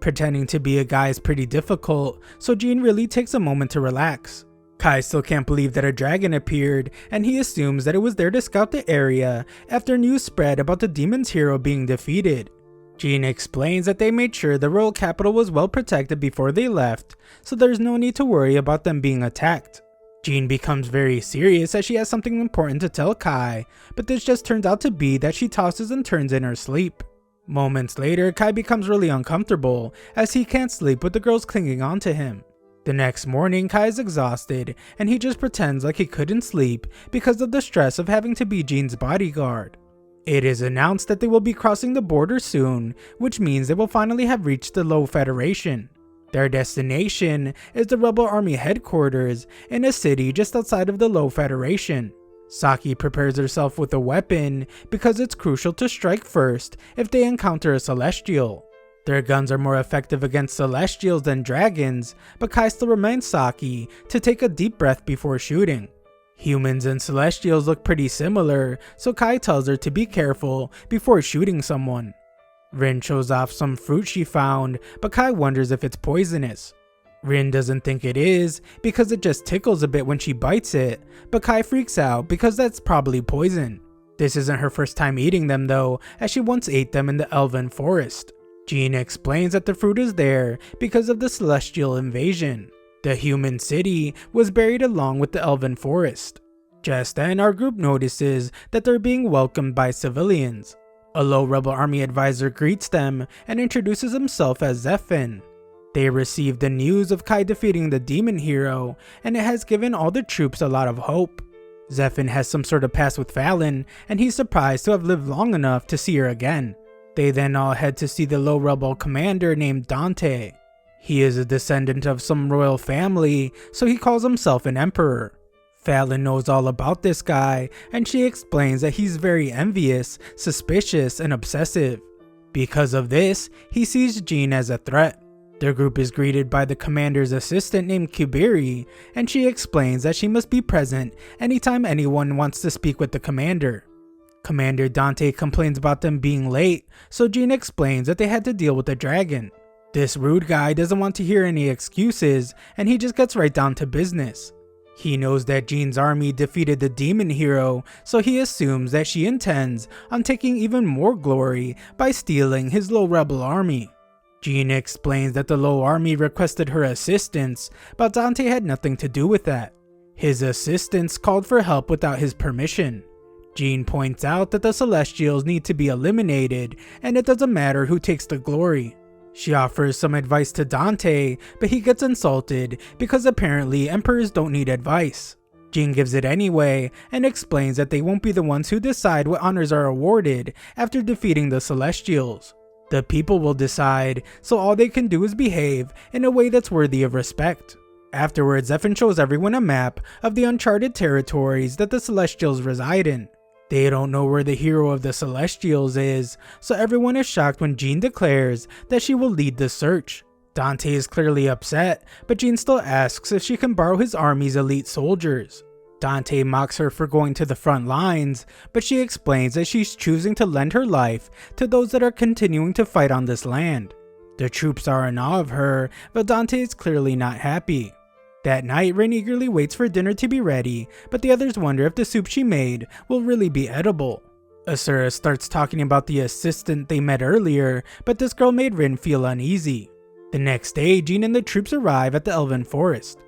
Pretending to be a guy is pretty difficult, so Jean really takes a moment to relax. Kai still can't believe that a dragon appeared, and he assumes that it was there to scout the area after news spread about the demon's hero being defeated. Jean explains that they made sure the royal capital was well protected before they left, so there's no need to worry about them being attacked. Jean becomes very serious as she has something important to tell Kai, but this just turns out to be that she tosses and turns in her sleep. Moments later, Kai becomes really uncomfortable as he can't sleep with the girls clinging onto him. The next morning, Kai is exhausted and he just pretends like he couldn't sleep because of the stress of having to be Jean's bodyguard. It is announced that they will be crossing the border soon, which means they will finally have reached the Low Federation. Their destination is the Rebel Army headquarters in a city just outside of the Low Federation. Saki prepares herself with a weapon because it's crucial to strike first if they encounter a Celestial. Their guns are more effective against Celestials than dragons, but Kai still reminds Saki to take a deep breath before shooting. Humans and Celestials look pretty similar, so Kai tells her to be careful before shooting someone. Rin shows off some fruit she found, but Kai wonders if it's poisonous. Rin doesn't think it is because it just tickles a bit when she bites it, but Kai freaks out because that's probably poison. This isn't her first time eating them though, as she once ate them in the Elven Forest. Jean explains that the fruit is there because of the Celestial invasion. The human city was buried along with the Elven Forest. Just then, our group notices that they're being welcomed by civilians. A low Rebel Army advisor greets them and introduces himself as Zephin. They receive the news of Kai defeating the demon hero, and it has given all the troops a lot of hope. Zephin has some sort of past with Fallon, and he's surprised to have lived long enough to see her again. They then all head to see the low rebel commander named Dante. He is a descendant of some royal family, so he calls himself an emperor. Fallon knows all about this guy, and she explains that he's very envious, suspicious, and obsessive. Because of this, he sees Jean as a threat. Their group is greeted by the commander's assistant named Kibiri, and she explains that she must be present anytime anyone wants to speak with the commander. Commander Dante complains about them being late, so Jean explains that they had to deal with the dragon. This rude guy doesn't want to hear any excuses, and he just gets right down to business. He knows that Jean's army defeated the demon hero, so he assumes that she intends on taking even more glory by stealing his low rebel army. Jean explains that the low army requested her assistance, but Dante had nothing to do with that. His assistants called for help without his permission. Jean points out that the Celestials need to be eliminated, and it doesn't matter who takes the glory. She offers some advice to Dante, but he gets insulted because apparently emperors don't need advice. Jean gives it anyway and explains that they won't be the ones who decide what honors are awarded after defeating the Celestials. The people will decide, so all they can do is behave in a way that's worthy of respect. Afterwards, Zephyr shows everyone a map of the uncharted territories that the Celestials reside in. They don't know where the hero of the Celestials is, so everyone is shocked when Jean declares that she will lead the search. Dante is clearly upset, but Jean still asks if she can borrow his army's elite soldiers. Dante mocks her for going to the front lines, but she explains that she's choosing to lend her life to those that are continuing to fight on this land. The troops are in awe of her, but Dante is clearly not happy. That night, Rin eagerly waits for dinner to be ready, but the others wonder if the soup she made will really be edible. Asura starts talking about the assistant they met earlier, but this girl made Rin feel uneasy. The next day, Jean and the troops arrive at the Elven Forest.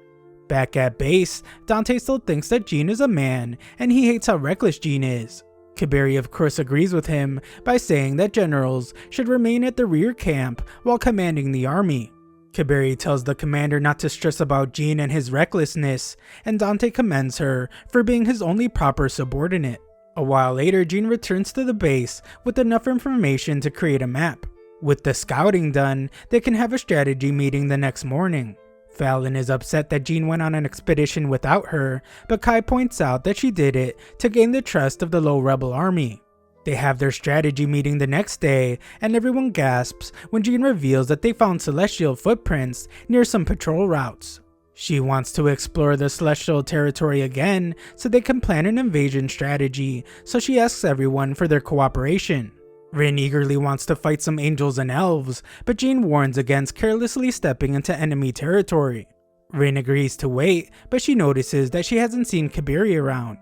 Back at base, Dante still thinks that Jean is a man, and he hates how reckless Jean is. Kaberi of course agrees with him by saying that generals should remain at the rear camp while commanding the army. Kaberi tells the commander not to stress about Jean and his recklessness, and Dante commends her for being his only proper subordinate. A while later, Jean returns to the base with enough information to create a map. With the scouting done, they can have a strategy meeting the next morning. Fallon is upset that Jean went on an expedition without her, but Kai points out that she did it to gain the trust of the low rebel army. They have their strategy meeting the next day, and everyone gasps when Jean reveals that they found celestial footprints near some patrol routes. She wants to explore the celestial territory again so they can plan an invasion strategy, so she asks everyone for their cooperation. Rin eagerly wants to fight some angels and elves, but Jean warns against carelessly stepping into enemy territory. Rin agrees to wait, but she notices that she hasn't seen Kaberi around.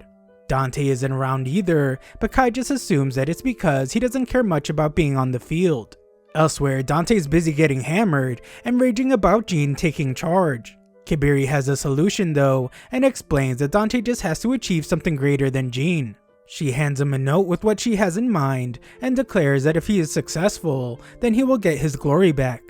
Dante isn't around either, but Kai just assumes that it's because he doesn't care much about being on the field. Elsewhere, Dante's busy getting hammered and raging about Jean taking charge. Kaberi has a solution though, and explains that Dante just has to achieve something greater than Jean. She hands him a note with what she has in mind, and declares that if he is successful, then he will get his glory back.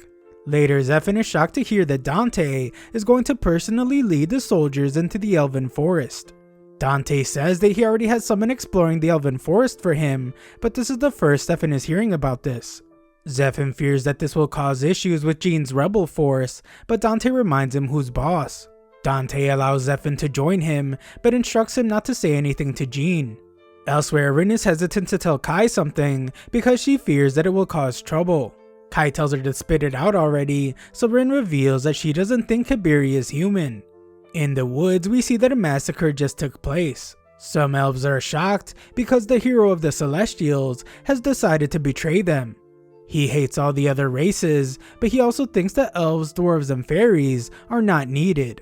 Later, Zephyr is shocked to hear that Dante is going to personally lead the soldiers into the Elven Forest. Dante says that he already has someone exploring the Elven Forest for him, but this is the first Zephyr is hearing about this. Zephyr fears that this will cause issues with Jean's rebel force, but Dante reminds him who's boss. Dante allows Zephyr to join him, but instructs him not to say anything to Jean. Elsewhere, Rin is hesitant to tell Kai something because she fears that it will cause trouble. Kai tells her to spit it out already, so Rin reveals that she doesn't think Kaberi is human. In the woods, we see that a massacre just took place. Some elves are shocked because the hero of the Celestials has decided to betray them. He hates all the other races, but he also thinks that elves, dwarves, and fairies are not needed.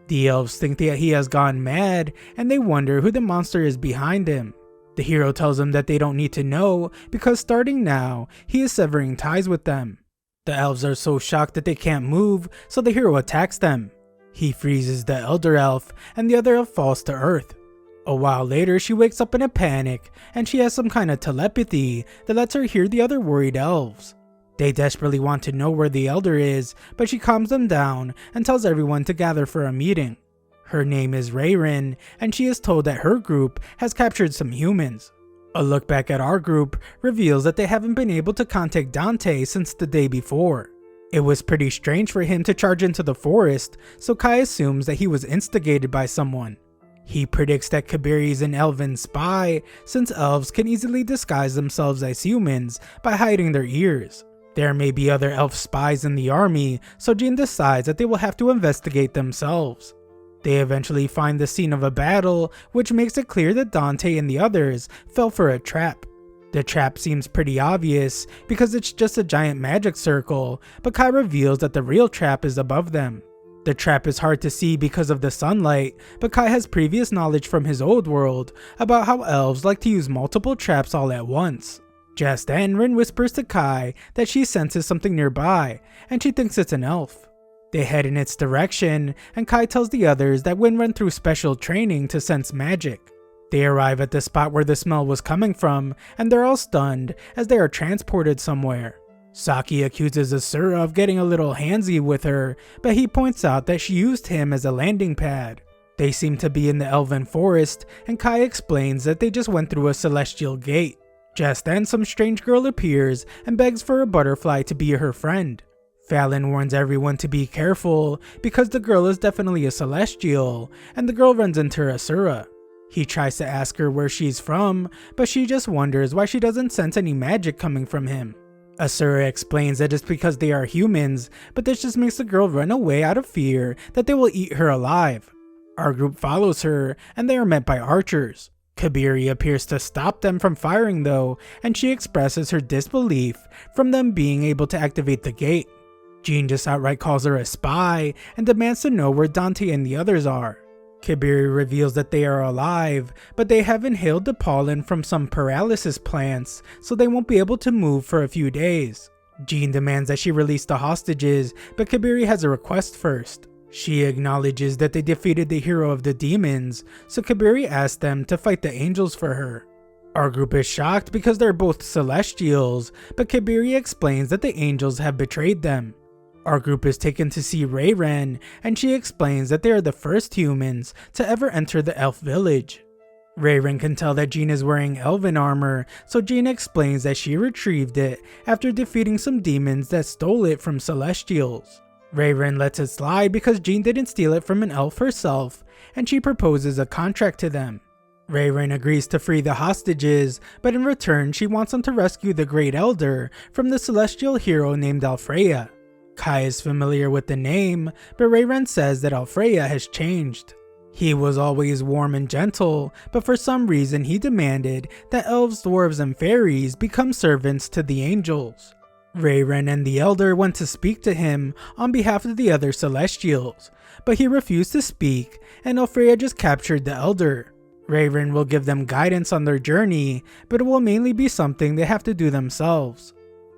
The elves think that he has gone mad, and they wonder who the monster is behind him. The hero tells them that they don't need to know because starting now, he is severing ties with them. The elves are so shocked that they can't move, so the hero attacks them. He freezes the elder elf, and the other elf falls to earth. A while later, she wakes up in a panic, and she has some kind of telepathy that lets her hear the other worried elves. They desperately want to know where the elder is, but she calms them down and tells everyone to gather for a meeting. Her name is Rayrin, and she is told that her group has captured some humans. A look back at our group reveals that they haven't been able to contact Dante since the day before. It was pretty strange for him to charge into the forest, so Kai assumes that he was instigated by someone. He predicts that Kaberi is an elven spy, since elves can easily disguise themselves as humans by hiding their ears. There may be other elf spies in the army, so Jean decides that they will have to investigate themselves. They eventually find the scene of a battle, which makes it clear that Dante and the others fell for a trap. The trap seems pretty obvious because it's just a giant magic circle, but Kai reveals that the real trap is above them. The trap is hard to see because of the sunlight, but Kai has previous knowledge from his old world about how elves like to use multiple traps all at once. Just then, Rin whispers to Kai that she senses something nearby, and she thinks it's an elf. They head in its direction, and Kai tells the others that Rin went through special training to sense magic. They arrive at the spot where the smell was coming from, and they're all stunned as they are transported somewhere. Saki accuses Asura of getting a little handsy with her, but he points out that she used him as a landing pad. They seem to be in the elven forest, and Kai explains that they just went through a celestial gate. Just then, some strange girl appears and begs for a butterfly to be her friend. Fallon warns everyone to be careful because the girl is definitely a celestial, and the girl runs into Asura. He tries to ask her where she's from, but she just wonders why she doesn't sense any magic coming from him. Asura explains that it's because they are humans, but this just makes the girl run away out of fear that they will eat her alive. Our group follows her, and they are met by archers. Kabiri appears to stop them from firing though, and she expresses her disbelief from them being able to activate the gate. Jean just outright calls her a spy and demands to know where Dante and the others are. Kabiri reveals that they are alive, but they have inhaled the pollen from some paralysis plants, so they won't be able to move for a few days. Jean demands that she release the hostages, but Kabiri has a request first. She acknowledges that they defeated the hero of the demons, so Kabiri asks them to fight the angels for her. Our group is shocked because they're both celestials, but Kabiri explains that the angels have betrayed them. Our group is taken to see Rayren, and she explains that they are the first humans to ever enter the elf village. Rayren can tell that Jean is wearing elven armor, so Jean explains that she retrieved it after defeating some demons that stole it from celestials. Rayren lets it slide because Jean didn't steal it from an elf herself, and she proposes a contract to them. Rayren agrees to free the hostages, but in return she wants them to rescue the Great Elder from the celestial hero named Alfreya. Kai is familiar with the name, but Rayren says that Alfreya has changed. He was always warm and gentle, but for some reason he demanded that elves, dwarves, and fairies become servants to the angels. Rayren and the Elder went to speak to him on behalf of the other Celestials, but he refused to speak, and Alfreya just captured the Elder. Rayren will give them guidance on their journey, but it will mainly be something they have to do themselves.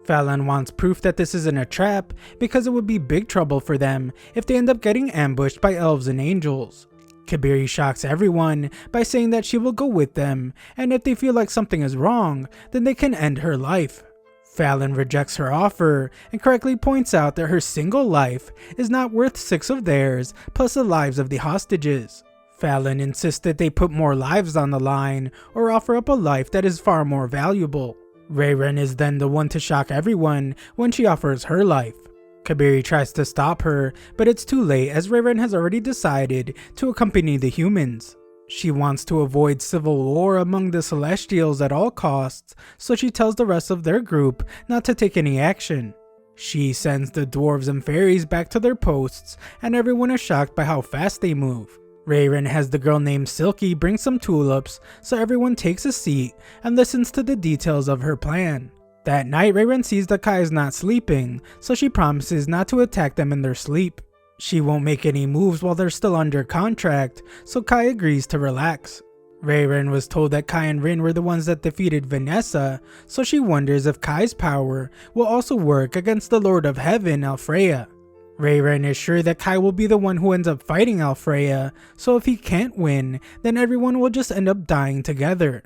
Fallon wants proof that this isn't a trap because it would be big trouble for them if they end up getting ambushed by elves and angels. Kabiri shocks everyone by saying that she will go with them, and if they feel like something is wrong, then they can end her life. Fallon rejects her offer and correctly points out that her single life is not worth 6 of theirs plus the lives of the hostages. Fallon insists that they put more lives on the line or offer up a life that is far more valuable. Rayren is then the one to shock everyone when she offers her life. Kabiri tries to stop her, but it's too late as Rayren has already decided to accompany the humans. She wants to avoid civil war among the Celestials at all costs, so she tells the rest of their group not to take any action. She sends the dwarves and fairies back to their posts, and everyone is shocked by how fast they move. Rayren has the girl named Silky bring some tulips, so everyone takes a seat and listens to the details of her plan. That night, Rayren sees that Kai is not sleeping, so she promises not to attack them in their sleep. She won't make any moves while they're still under contract, so Kai agrees to relax. Rayren was told that Kai and Rin were the ones that defeated Vanessa, so she wonders if Kai's power will also work against the Lord of Heaven, Alfreya. Rayren is sure that Kai will be the one who ends up fighting Alfreya, so if he can't win, then everyone will just end up dying together.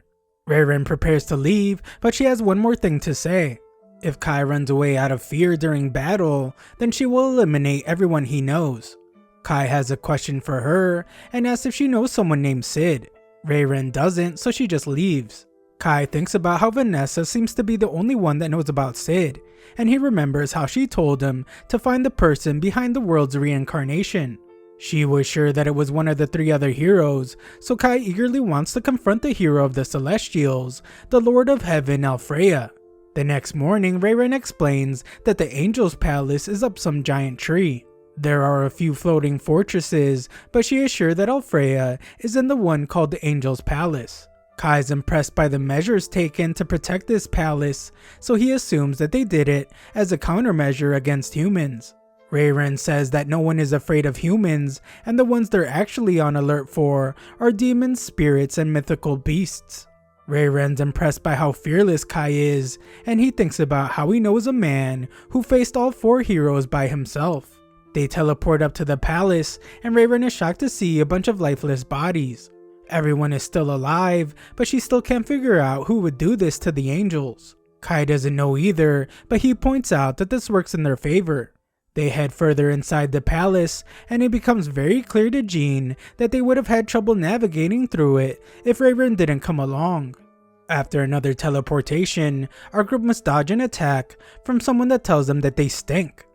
Rayren prepares to leave, but she has one more thing to say. If Kai runs away out of fear during battle, then she will eliminate everyone he knows. Kai has a question for her and asks if she knows someone named Sid. Rayren doesn't, so she just leaves. Kai thinks about how Vanessa seems to be the only one that knows about Sid, and he remembers how she told him to find the person behind the world's reincarnation. She was sure that it was one of the 3 other heroes, so Kai eagerly wants to confront the hero of the Celestials, the Lord of Heaven, Alfreya. The next morning, Rayren explains that the Angel's Palace is up some giant tree. There are a few floating fortresses, but she is sure that Alfreya is in the one called the Angel's Palace. Kai's impressed by the measures taken to protect this palace, so he assumes that they did it as a countermeasure against humans. Rayren says that no one is afraid of humans, and the ones they're actually on alert for are demons, spirits, and mythical beasts. Rayren's impressed by how fearless Kai is, and he thinks about how he knows a man who faced all 4 heroes by himself. They teleport up to the palace, and Rayren is shocked to see a bunch of lifeless bodies. Everyone is still alive, but she still can't figure out who would do this to the angels. Kai doesn't know either, but he points out that this works in their favor. They head further inside the palace, and it becomes very clear to Jean that they would have had trouble navigating through it if Rayren didn't come along. After another teleportation, our group must dodge an attack from someone that tells them that they stink.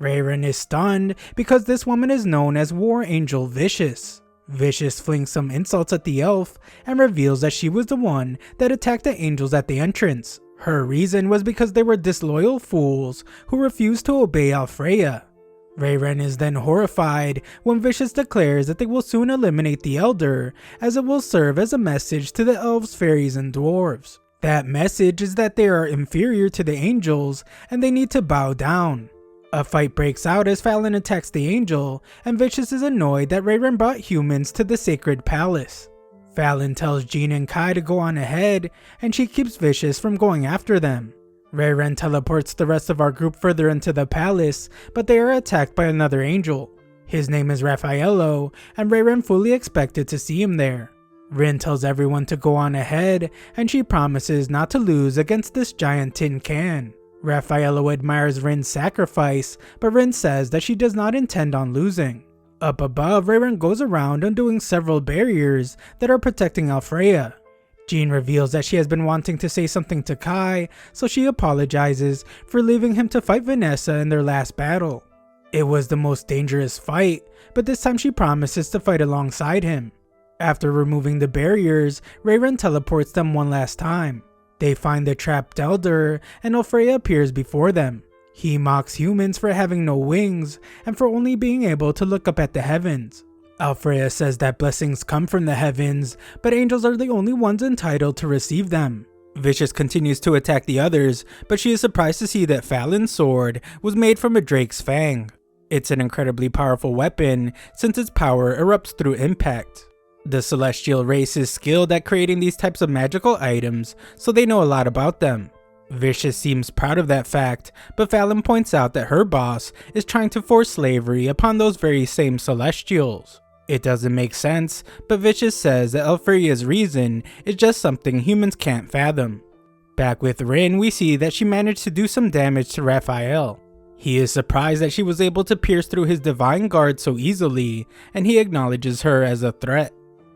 Rayren is stunned because this woman is known as War Angel Vicious. Vicious flings some insults at the elf and reveals that she was the one that attacked the angels at the entrance. Her reason was because they were disloyal fools who refused to obey Alfreya. Rayren is then horrified when Vicious declares that they will soon eliminate the Elder, as it will serve as a message to the elves, fairies, and dwarves. That message is that they are inferior to the angels and they need to bow down. A fight breaks out as Fallon attacks the angel, and Vicious is annoyed that Rayren brought humans to the sacred palace. Fallon tells Jean and Kai to go on ahead, and she keeps Vicious from going after them. Rayren teleports the rest of our group further into the palace, but they are attacked by another angel. His name is Raffaello, and Rayren fully expected to see him there. Rin tells everyone to go on ahead, and she promises not to lose against this giant tin can. Raffaello admires Rin's sacrifice, but Rin says that she does not intend on losing. Up above, Rayren goes around undoing several barriers that are protecting Alfreya. Jean reveals that she has been wanting to say something to Kai, so she apologizes for leaving him to fight Vanessa in their last battle. It was the most dangerous fight, but this time she promises to fight alongside him. After removing the barriers, Rayren teleports them one last time. They find the trapped Elder, and Alfreya appears before them. He mocks humans for having no wings, and for only being able to look up at the heavens. Alfreya says that blessings come from the heavens, but angels are the only ones entitled to receive them. Vicious continues to attack the others, but she is surprised to see that Fallon's sword was made from a drake's fang. It's an incredibly powerful weapon, since its power erupts through impact. The celestial race is skilled at creating these types of magical items, so they know a lot about them. Vicious seems proud of that fact, but Fallon points out that her boss is trying to force slavery upon those very same celestials. It doesn't make sense, but Vicious says that Alfreya's reason is just something humans can't fathom. Back with Rin, we see that she managed to do some damage to Raphael. He is surprised that she was able to pierce through his divine guard so easily, and he acknowledges her as a threat.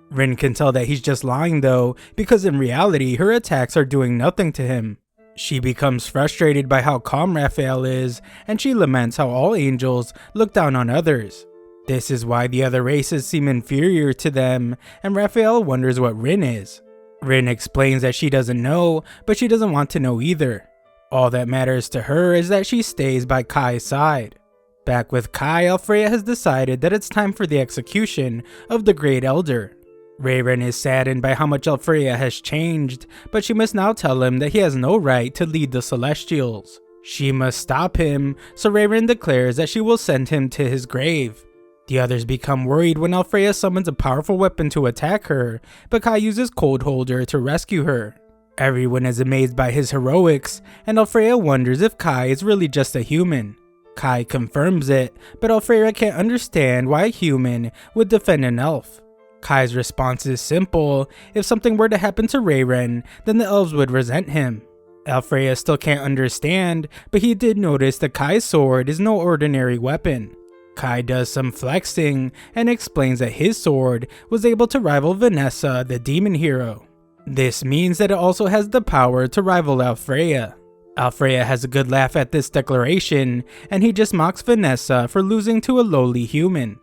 Rin can tell that he's just lying though, because in reality her attacks are doing nothing to him. She becomes frustrated by how calm Raphael is, and she laments how all angels look down on others. This is why the other races seem inferior to them, and Raphael wonders what Rin is. Rin explains that she doesn't know, but she doesn't want to know either. All that matters to her is that she stays by Kai's side. Back with Kai, Alfreya has decided that it's time for the execution of the Great Elder. Rayren is saddened by how much Alfreya has changed, but she must now tell him that he has no right to lead the Celestials. She must stop him, so Rayren declares that she will send him to his grave. The others become worried when Alfreya summons a powerful weapon to attack her, but Kai uses Cold Holder to rescue her. Everyone is amazed by his heroics, and Alfreya wonders if Kai is really just a human. Kai confirms it, but Alfreya can't understand why a human would defend an elf. Kai's response is simple: if something were to happen to Rayren, then the elves would resent him. Alfreya still can't understand, but he did notice that Kai's sword is no ordinary weapon. Kai does some flexing and explains that his sword was able to rival Vanessa, the demon hero. This means that it also has the power to rival Alfreya. Alfreya has a good laugh at this declaration, and he just mocks Vanessa for losing to a lowly human.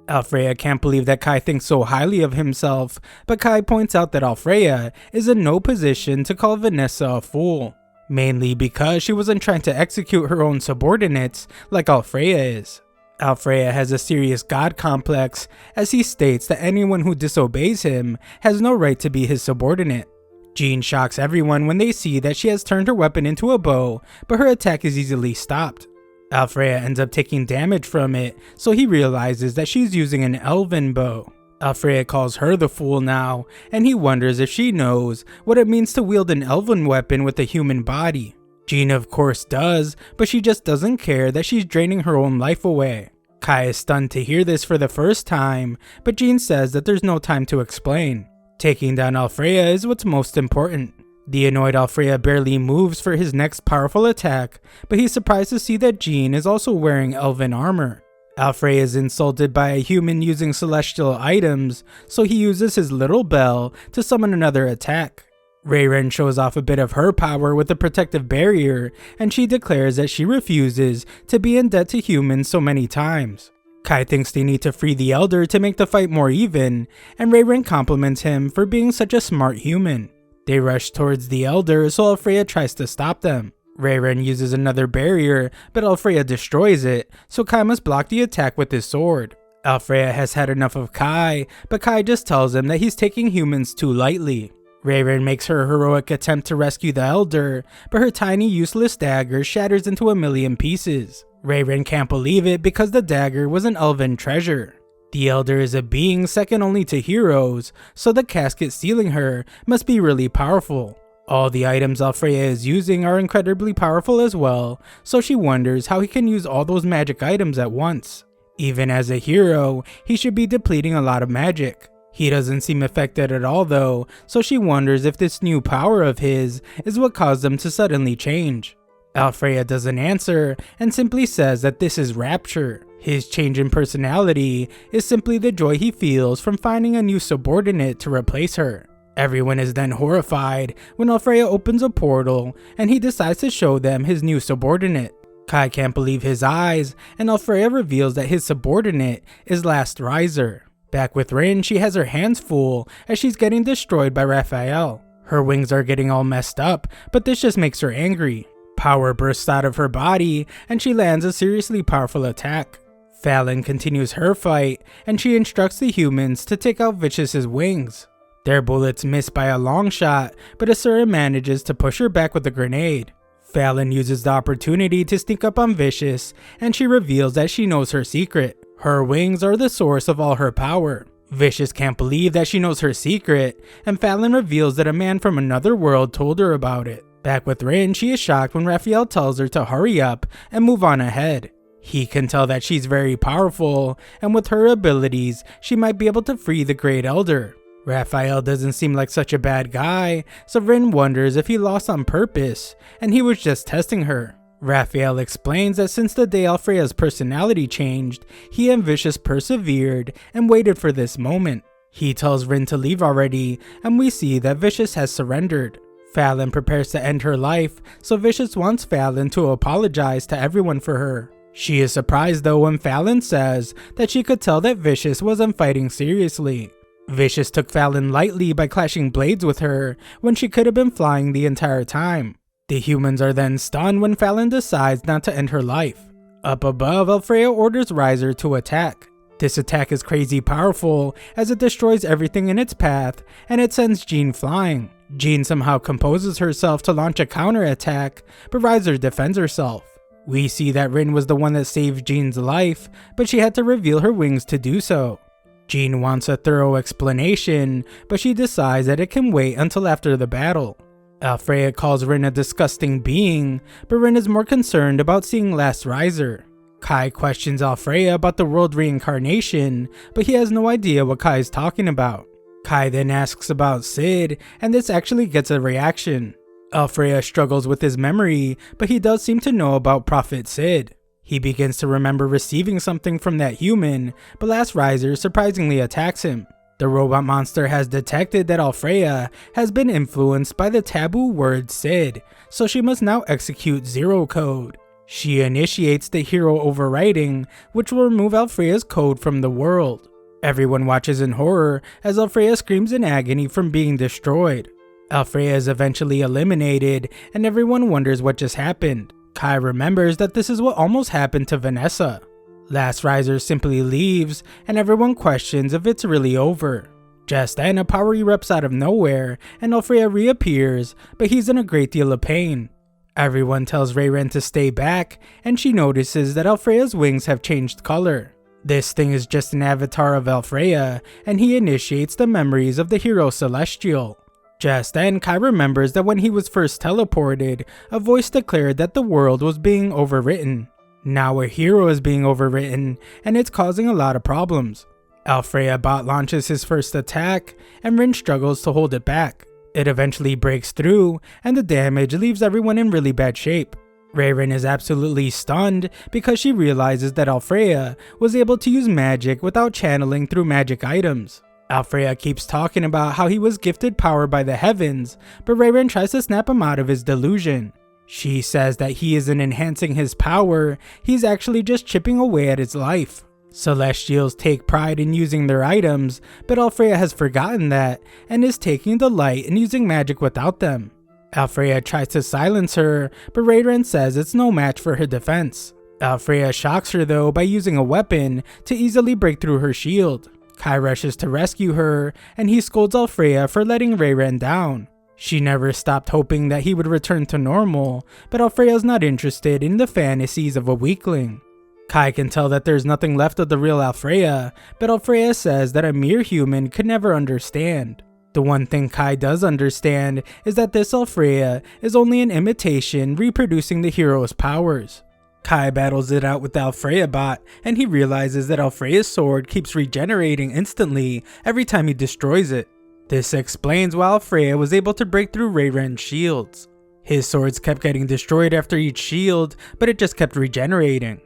Alfreya can't believe that Kai thinks so highly of himself, but Kai points out that Alfreya is in no position to call Vanessa a fool, mainly because she wasn't trying to execute her own subordinates like Alfreya is. Alfreya has a serious god complex, as he states that anyone who disobeys him has no right to be his subordinate. Jean shocks everyone when they see that she has turned her weapon into a bow, but her attack is easily stopped. Alfreya ends up taking damage from it, so he realizes that she's using an elven bow. Alfreya calls her the fool now, and he wonders if she knows what it means to wield an elven weapon with a human body. Jean of course does, but she just doesn't care that she's draining her own life away. Kai is stunned to hear this for the first time, but Jean says that there's no time to explain. Taking down Alfreya is what's most important. The annoyed Alfreya barely moves for his next powerful attack, but he's surprised to see that Jean is also wearing elven armor. Alfreya is insulted by a human using celestial items, so he uses his little bell to summon another attack. Rayren shows off a bit of her power with a protective barrier, and she declares that she refuses to be in debt to humans so many times. Kai thinks they need to free the Elder to make the fight more even, and Rayren compliments him for being such a smart human. They rush towards the Elder, so Alfreya tries to stop them. Rayren uses another barrier, but Alfreya destroys it, so Kai must block the attack with his sword. Alfreya has had enough of Kai, but Kai just tells him that he's taking humans too lightly. Rayren makes her heroic attempt to rescue the Elder, but her tiny useless dagger shatters into a million pieces. Rayren can't believe it because the dagger was an elven treasure. The Elder is a being second only to heroes, so the casket sealing her must be really powerful. All the items Alfreya is using are incredibly powerful as well, so she wonders how he can use all those magic items at once. Even as a hero, he should be depleting a lot of magic. He doesn't seem affected at all though, so she wonders if this new power of his is what caused him to suddenly change. Alfreya doesn't answer and simply says that this is rapture. His change in personality is simply the joy he feels from finding a new subordinate to replace her. Everyone is then horrified when Alfreya opens a portal and he decides to show them his new subordinate. Kai can't believe his eyes, and Alfreya reveals that his subordinate is Last Riser. Back with Rin, she has her hands full as she's getting destroyed by Raphael. Her wings are getting all messed up, but this just makes her angry. Power bursts out of her body, and she lands a seriously powerful attack. Fallon continues her fight, and she instructs the humans to take out Vicious's wings. Their bullets miss by a long shot, but Asura manages to push her back with a grenade. Fallon uses the opportunity to sneak up on Vicious, and she reveals that she knows her secret. Her wings are the source of all her power. Vicious can't believe that she knows her secret, and Fallon reveals that a man from another world told her about it. Back with Rin, she is shocked when Raphael tells her to hurry up and move on ahead. He can tell that she's very powerful, and with her abilities, she might be able to free the Great Elder. Raphael doesn't seem like such a bad guy, so Rin wonders if he lost on purpose, and he was just testing her. Raphael explains that since the day Alfreya's personality changed, he and Vicious persevered and waited for this moment. He tells Rin to leave already, and we see that Vicious has surrendered. Fallon prepares to end her life, so Vicious wants Fallon to apologize to everyone for her. She is surprised though when Fallon says that she could tell that Vicious wasn't fighting seriously. Vicious took Fallon lightly by clashing blades with her when she could have been flying the entire time. The humans are then stunned when Fallon decides not to end her life. Up above, Alfreya orders Riser to attack. This attack is crazy powerful as it destroys everything in its path and it sends Jean flying. Jean somehow composes herself to launch a counterattack, but Riser defends herself. We see that Rin was the one that saved Jean's life, but she had to reveal her wings to do so. Jean wants a thorough explanation, but she decides that it can wait until after the battle. Alfreya calls Rin a disgusting being, but Rin is more concerned about seeing Last Riser. Kai questions Alfreya about the world reincarnation, but he has no idea what Kai is talking about. Kai then asks about Sid, and this actually gets a reaction. Alfreya struggles with his memory, but he does seem to know about Prophet Sid. He begins to remember receiving something from that human, but Last Riser surprisingly attacks him. The robot monster has detected that Alfreya has been influenced by the taboo word Sid, so she must now execute Zero Code. She initiates the hero overwriting, which will remove Alfreya's code from the world. Everyone watches in horror as Alfreya screams in agony from being destroyed. Alfreya is eventually eliminated, and everyone wonders what just happened. Kai remembers that this is what almost happened to Vanessa. Last Riser simply leaves, and everyone questions if it's really over. Just then, a power erupts out of nowhere, and Alfreya reappears, but he's in a great deal of pain. Everyone tells Rayren to stay back, and she notices that Alfreya's wings have changed color. This thing is just an avatar of Alfreya, and he initiates the memories of the hero Celestial. Just then, Kai remembers that when he was first teleported, a voice declared that the world was being overwritten. Now a hero is being overwritten, and it's causing a lot of problems. Alfreya bot launches his first attack, and Rin struggles to hold it back. It eventually breaks through, and the damage leaves everyone in really bad shape. Rayren is absolutely stunned because she realizes that Alfreya was able to use magic without channeling through magic items. Alfreya keeps talking about how he was gifted power by the heavens, but Rayren tries to snap him out of his delusion. She says that he isn't enhancing his power, he's actually just chipping away at his life. Celestials take pride in using their items, but Alfreya has forgotten that and is taking delight in using magic without them. Alfreya tries to silence her, but Rayren says it's no match for her defense. Alfreya shocks her though by using a weapon to easily break through her shield. Kai rushes to rescue her, and he scolds Alfreya for letting Rayren down. She never stopped hoping that he would return to normal, but Alfreya's not interested in the fantasies of a weakling. Kai can tell that there's nothing left of the real Alfreya, but Alfreya says that a mere human could never understand. The one thing Kai does understand is that this Alfreya is only an imitation reproducing the hero's powers. Kai battles it out with the Alfreya bot, and he realizes that Alfreya's sword keeps regenerating instantly every time he destroys it. This explains why Alfreya was able to break through Rayren's shields. His swords kept getting destroyed after each shield, but it just kept regenerating.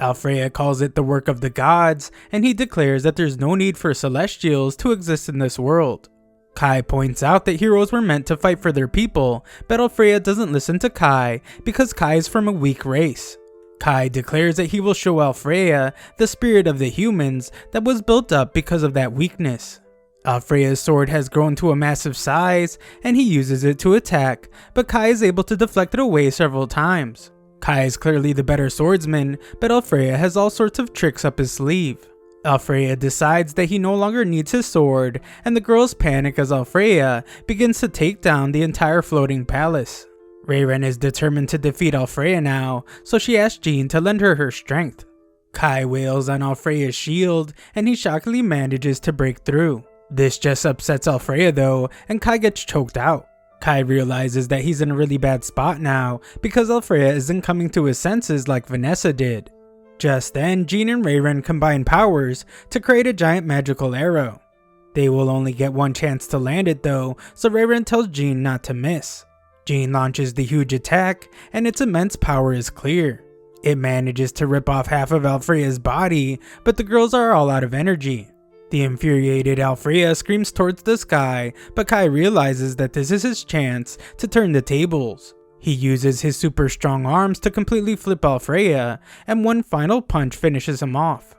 Alfreya calls it the work of the gods, and he declares that there's no need for celestials to exist in this world. Kai points out that heroes were meant to fight for their people, but Alfreya doesn't listen to Kai because Kai is from a weak race. Kai declares that he will show Alfreya the spirit of the humans that was built up because of that weakness. Alfreya's sword has grown to a massive size, and he uses it to attack, but Kai is able to deflect it away several times. Kai is clearly the better swordsman, but Alfreya has all sorts of tricks up his sleeve. Alfreya decides that he no longer needs his sword, and the girls panic as Alfreya begins to take down the entire floating palace. Rayren is determined to defeat Alfreya now, so she asks Jean to lend her strength. Kai wails on Alfreya's shield, and he shockingly manages to break through. This just upsets Alfreya though, and Kai gets choked out. Kai realizes that he's in a really bad spot now because Alfreya isn't coming to his senses like Vanessa did. Just then, Jean and Rayren combine powers to create a giant magical arrow. They will only get one chance to land it though, so Rayren tells Jean not to miss. Jean launches the huge attack, and its immense power is clear. It manages to rip off half of Alfreya's body, but the girls are all out of energy. The infuriated Alfreya screams towards the sky, but Kai realizes that this is his chance to turn the tables. He uses his super strong arms to completely flip Alfreya, and one final punch finishes him off.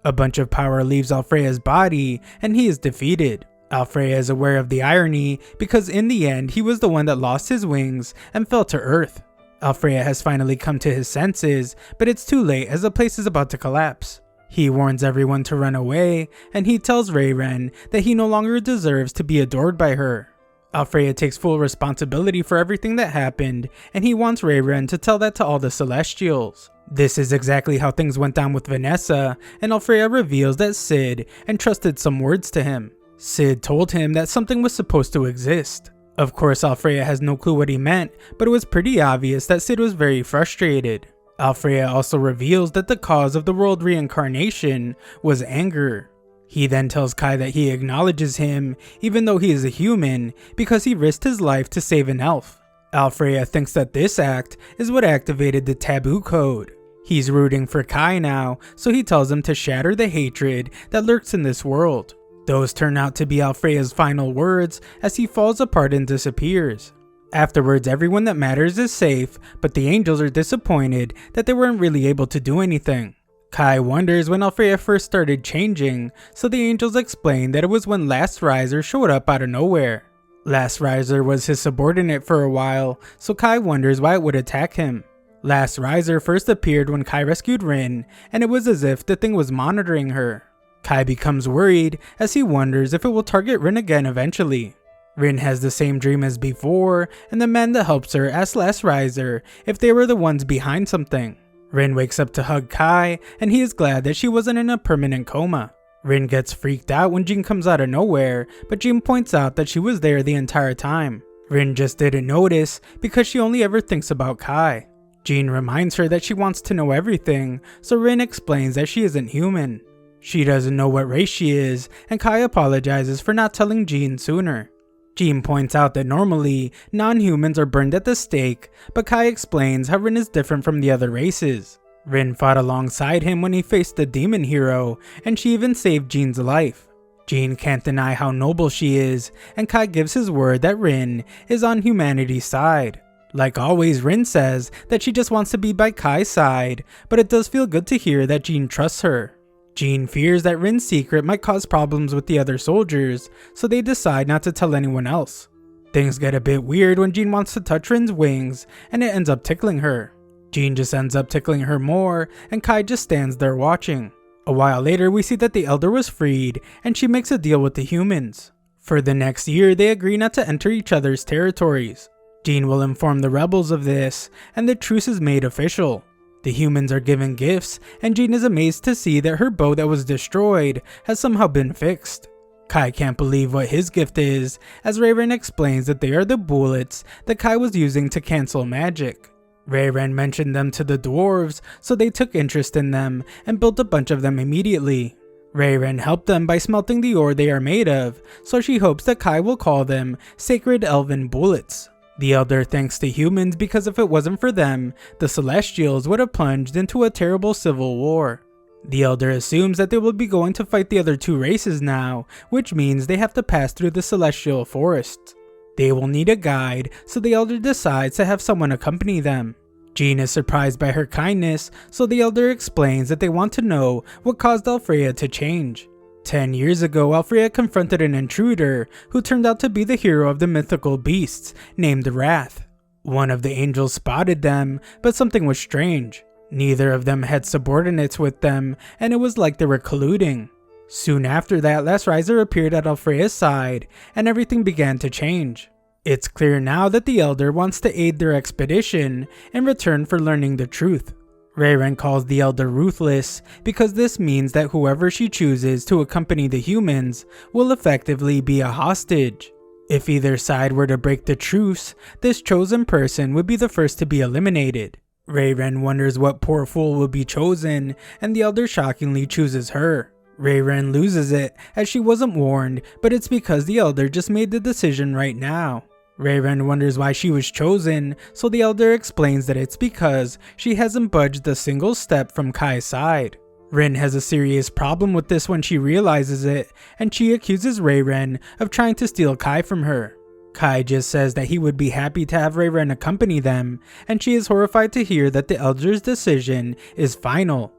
A bunch of power leaves Alfreya's body, and he is defeated. Alfreya is aware of the irony because in the end he was the one that lost his wings and fell to earth. Alfreya has finally come to his senses, but it's too late as the place is about to collapse. He warns everyone to run away, and he tells Rayren that he no longer deserves to be adored by her. Alfreya takes full responsibility for everything that happened, and he wants Rayren to tell that to all the Celestials. This is exactly how things went down with Vanessa, and Alfreya reveals that Sid entrusted some words to him. Sid told him that something was supposed to exist. Of course, Alfreya has no clue what he meant, but it was pretty obvious that Sid was very frustrated. Alfreya also reveals that the cause of the world reincarnation was anger. He then tells Kai that he acknowledges him, even though he is a human, because he risked his life to save an elf. Alfreya thinks that this act is what activated the taboo code. He's rooting for Kai now, so he tells him to shatter the hatred that lurks in this world. Those turn out to be Alfreya's final words as he falls apart and disappears. Afterwards, everyone that matters is safe, but the angels are disappointed that they weren't really able to do anything. Kai wonders when Alfreya first started changing, so the angels explain that it was when Last Riser showed up out of nowhere. Last Riser was his subordinate for a while, so Kai wonders why it would attack him. Last Riser first appeared when Kai rescued Rin, and it was as if the thing was monitoring her. Kai becomes worried as he wonders if it will target Rin again eventually. Rin has the same dream as before, and the man that helps her asks Last Riser if they were the ones behind something. Rin wakes up to hug Kai, and he is glad that she wasn't in a permanent coma. Rin gets freaked out when Jean comes out of nowhere, but Jean points out that she was there the entire time. Rin just didn't notice because she only ever thinks about Kai. Jean reminds her that she wants to know everything, so Rin explains that she isn't human. She doesn't know what race she is, and Kai apologizes for not telling Jean sooner. Jean points out that normally, non-humans are burned at the stake, but Kai explains how Rin is different from the other races. Rin fought alongside him when he faced the demon hero, and she even saved Jean's life. Jean can't deny how noble she is, and Kai gives his word that Rin is on humanity's side. Like always, Rin says that she just wants to be by Kai's side, but it does feel good to hear that Jean trusts her. Jean fears that Rin's secret might cause problems with the other soldiers, so they decide not to tell anyone else. Things get a bit weird when Jean wants to touch Rin's wings, and it ends up tickling her. Jean just ends up tickling her more, and Kai just stands there watching. A while later, we see that the Elder was freed, and she makes a deal with the humans. For the next year, they agree not to enter each other's territories. Jean will inform the rebels of this, and the truce is made official. The humans are given gifts, and Jean is amazed to see that her bow that was destroyed has somehow been fixed. Kai can't believe what his gift is, as Ray-Ren explains that they are the bullets that Kai was using to cancel magic. Ray-Ren mentioned them to the dwarves, so they took interest in them and built a bunch of them immediately. Ray-Ren helped them by smelting the ore they are made of, so she hopes that Kai will call them Sacred Elven Bullets. The Elder thanks the humans because if it wasn't for them, the Celestials would have plunged into a terrible civil war. The Elder assumes that they will be going to fight the other two races now, which means they have to pass through the Celestial Forests. They will need a guide, so the Elder decides to have someone accompany them. Jean is surprised by her kindness, so the Elder explains that they want to know what caused Alfreya to change. 10 years ago, Alfreya confronted an intruder who turned out to be the hero of the mythical beasts, named Wrath. One of the angels spotted them, but something was strange. Neither of them had subordinates with them, and it was like they were colluding. Soon after that, Last Riser appeared at Alfreya's side, and everything began to change. It's clear now that the Elder wants to aid their expedition in return for learning the truth. Ray-Ren calls the Elder ruthless because this means that whoever she chooses to accompany the humans will effectively be a hostage. If either side were to break the truce, this chosen person would be the first to be eliminated. Ray-Ren wonders what poor fool will be chosen, and the Elder shockingly chooses her. Ray-Ren loses it as she wasn't warned, but it's because the Elder just made the decision right now. Ray-Ren wonders why she was chosen, so the Elder explains that it's because she hasn't budged a single step from Kai's side. Rin has a serious problem with this when she realizes it, and she accuses Ray-Ren of trying to steal Kai from her. Kai just says that he would be happy to have Ray-Ren accompany them, and she is horrified to hear that the Elder's decision is final.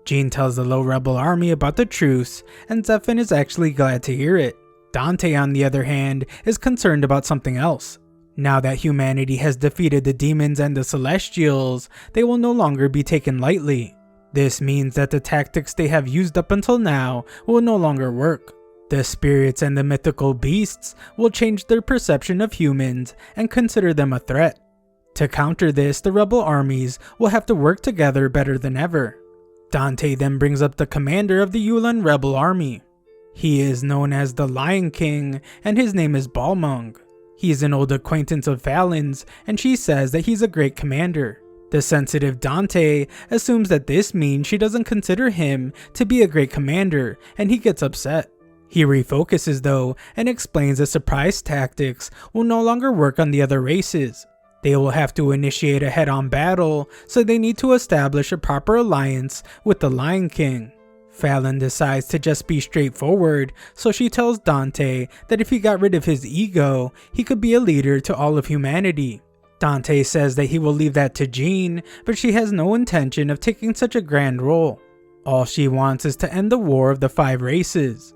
Jean tells the low rebel army about the truce, and Zephyr is actually glad to hear it. Dante, on the other hand, is concerned about something else. Now that humanity has defeated the demons and the Celestials, they will no longer be taken lightly. This means that the tactics they have used up until now will no longer work. The spirits and the mythical beasts will change their perception of humans and consider them a threat. To counter this, the rebel armies will have to work together better than ever. Dante then brings up the commander of the Yulan rebel army. He is known as the Lion King, and his name is Balmung. He's an old acquaintance of Fallon's, and she says that he's a great commander. The sensitive Dante assumes that this means she doesn't consider him to be a great commander, and he gets upset. He refocuses though, and explains that surprise tactics will no longer work on the other races. They will have to initiate a head-on battle, so they need to establish a proper alliance with the Lion King. Fallon decides to just be straightforward, so she tells Dante that if he got rid of his ego, he could be a leader to all of humanity. Dante says that he will leave that to Jean, but she has no intention of taking such a grand role. All she wants is to end the war of the 5 races.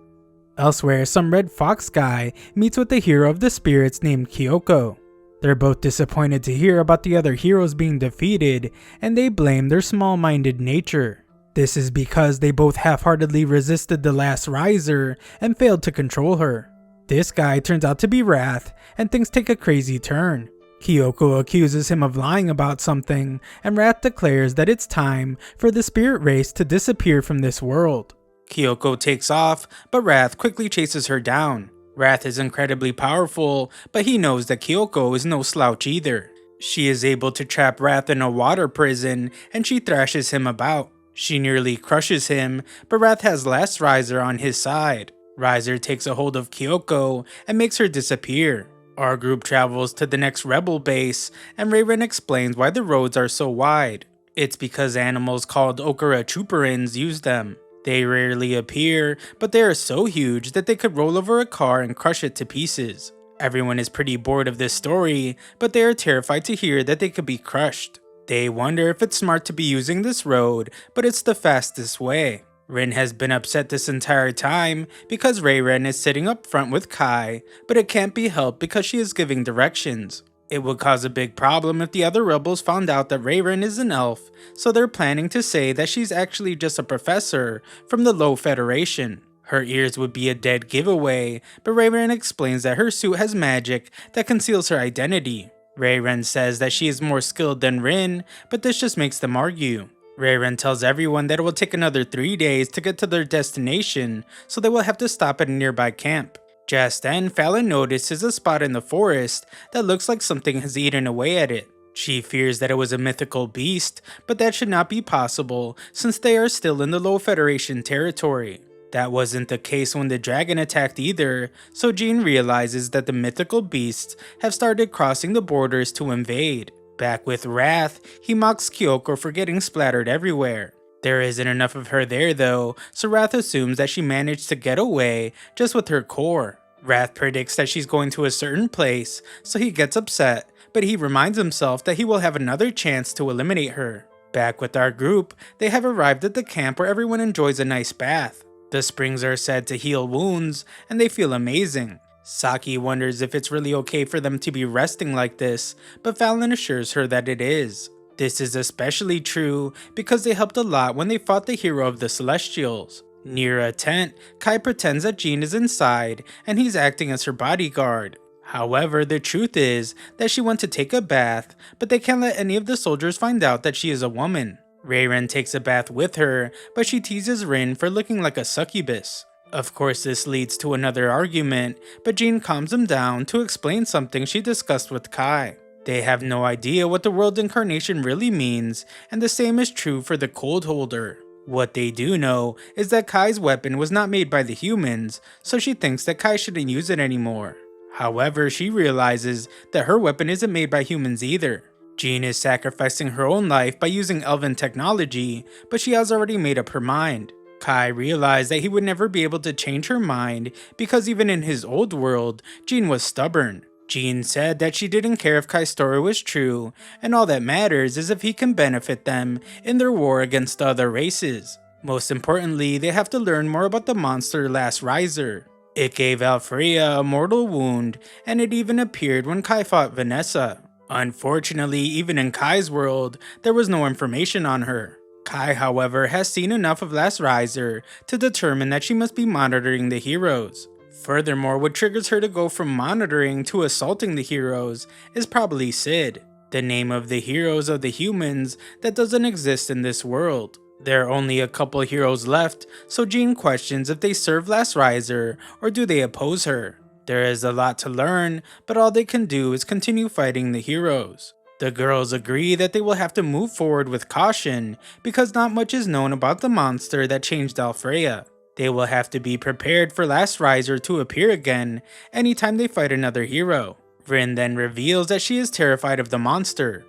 Elsewhere, some red fox guy meets with the hero of the spirits named Kyoko. They're both disappointed to hear about the other heroes being defeated, and they blame their small-minded nature. This is because they both half-heartedly resisted the last riser and failed to control her. This guy turns out to be Wrath, and things take a crazy turn. Kyoko accuses him of lying about something, and Wrath declares that it's time for the spirit race to disappear from this world. Kyoko takes off, but Wrath quickly chases her down. Wrath is incredibly powerful, but he knows that Kyoko is no slouch either. She is able to trap Wrath in a water prison, and she thrashes him about. She nearly crushes him, but Wrath has Last Riser on his side. Riser takes a hold of Kyoko and makes her disappear. Our group travels to the next rebel base, and Reiren explains why the roads are so wide. It's because animals called Okura Chuparins use them. They rarely appear, but they are so huge that they could roll over a car and crush it to pieces. Everyone is pretty bored of this story, but they are terrified to hear that they could be crushed. They wonder if it's smart to be using this road, but it's the fastest way. Rin has been upset this entire time because Reiren is sitting up front with Kai, but it can't be helped because she is giving directions. It would cause a big problem if the other rebels found out that Reiren is an elf, so they're planning to say that she's actually just a professor from the Low Federation. Her ears would be a dead giveaway, but Reiren explains that her suit has magic that conceals her identity. Reiren says that she is more skilled than Rin, but this just makes them argue. Reiren tells everyone that it will take another 3 days to get to their destination, so they will have to stop at a nearby camp. Just then, Fallon notices a spot in the forest that looks like something has eaten away at it. She fears that it was a mythical beast, but that should not be possible since they are still in the Low Federation territory. That wasn't the case when the dragon attacked either, so Jean realizes that the mythical beasts have started crossing the borders to invade. Back with Wrath, he mocks Kyoko for getting splattered everywhere. There isn't enough of her there though, so Wrath assumes that she managed to get away just with her core. Wrath predicts that she's going to a certain place, so he gets upset, but he reminds himself that he will have another chance to eliminate her. Back with our group, they have arrived at the camp where everyone enjoys a nice bath. The springs are said to heal wounds, and they feel amazing. Saki wonders if it's really okay for them to be resting like this, but Fallon assures her that it is. This is especially true because they helped a lot when they fought the hero of the Celestials. Near a tent, Kai pretends that Jean is inside and he's acting as her bodyguard. However, the truth is that she wants to take a bath, but they can't let any of the soldiers find out that she is a woman. Reiren takes a bath with her, but she teases Rin for looking like a succubus. Of course, this leads to another argument, but Jean calms him down to explain something she discussed with Kai. They have no idea what the world incarnation really means, and the same is true for the cold holder. What they do know is that Kai's weapon was not made by the humans, so she thinks that Kai shouldn't use it anymore. However, she realizes that her weapon isn't made by humans either. Jean is sacrificing her own life by using elven technology, but she has already made up her mind. Kai realized that he would never be able to change her mind because even in his old world, Jean was stubborn. Jean said that she didn't care if Kai's story was true, and all that matters is if he can benefit them in their war against the other races. Most importantly, they have to learn more about the monster Last Riser. It gave Alfreya a mortal wound, and it even appeared when Kai fought Vanessa. Unfortunately, even in Kai's world, there was no information on her. Kai, however, has seen enough of Last Riser to determine that she must be monitoring the heroes. Furthermore, what triggers her to go from monitoring to assaulting the heroes is probably Sid, the name of the heroes of the humans that doesn't exist in this world. There are only a couple heroes left, so Jean questions if they serve Last Riser or do they oppose her. There is a lot to learn, but all they can do is continue fighting the heroes. The girls agree that they will have to move forward with caution because not much is known about the monster that changed Alfreya. They will have to be prepared for Last Riser to appear again anytime they fight another hero. Rin then reveals that she is terrified of the monster.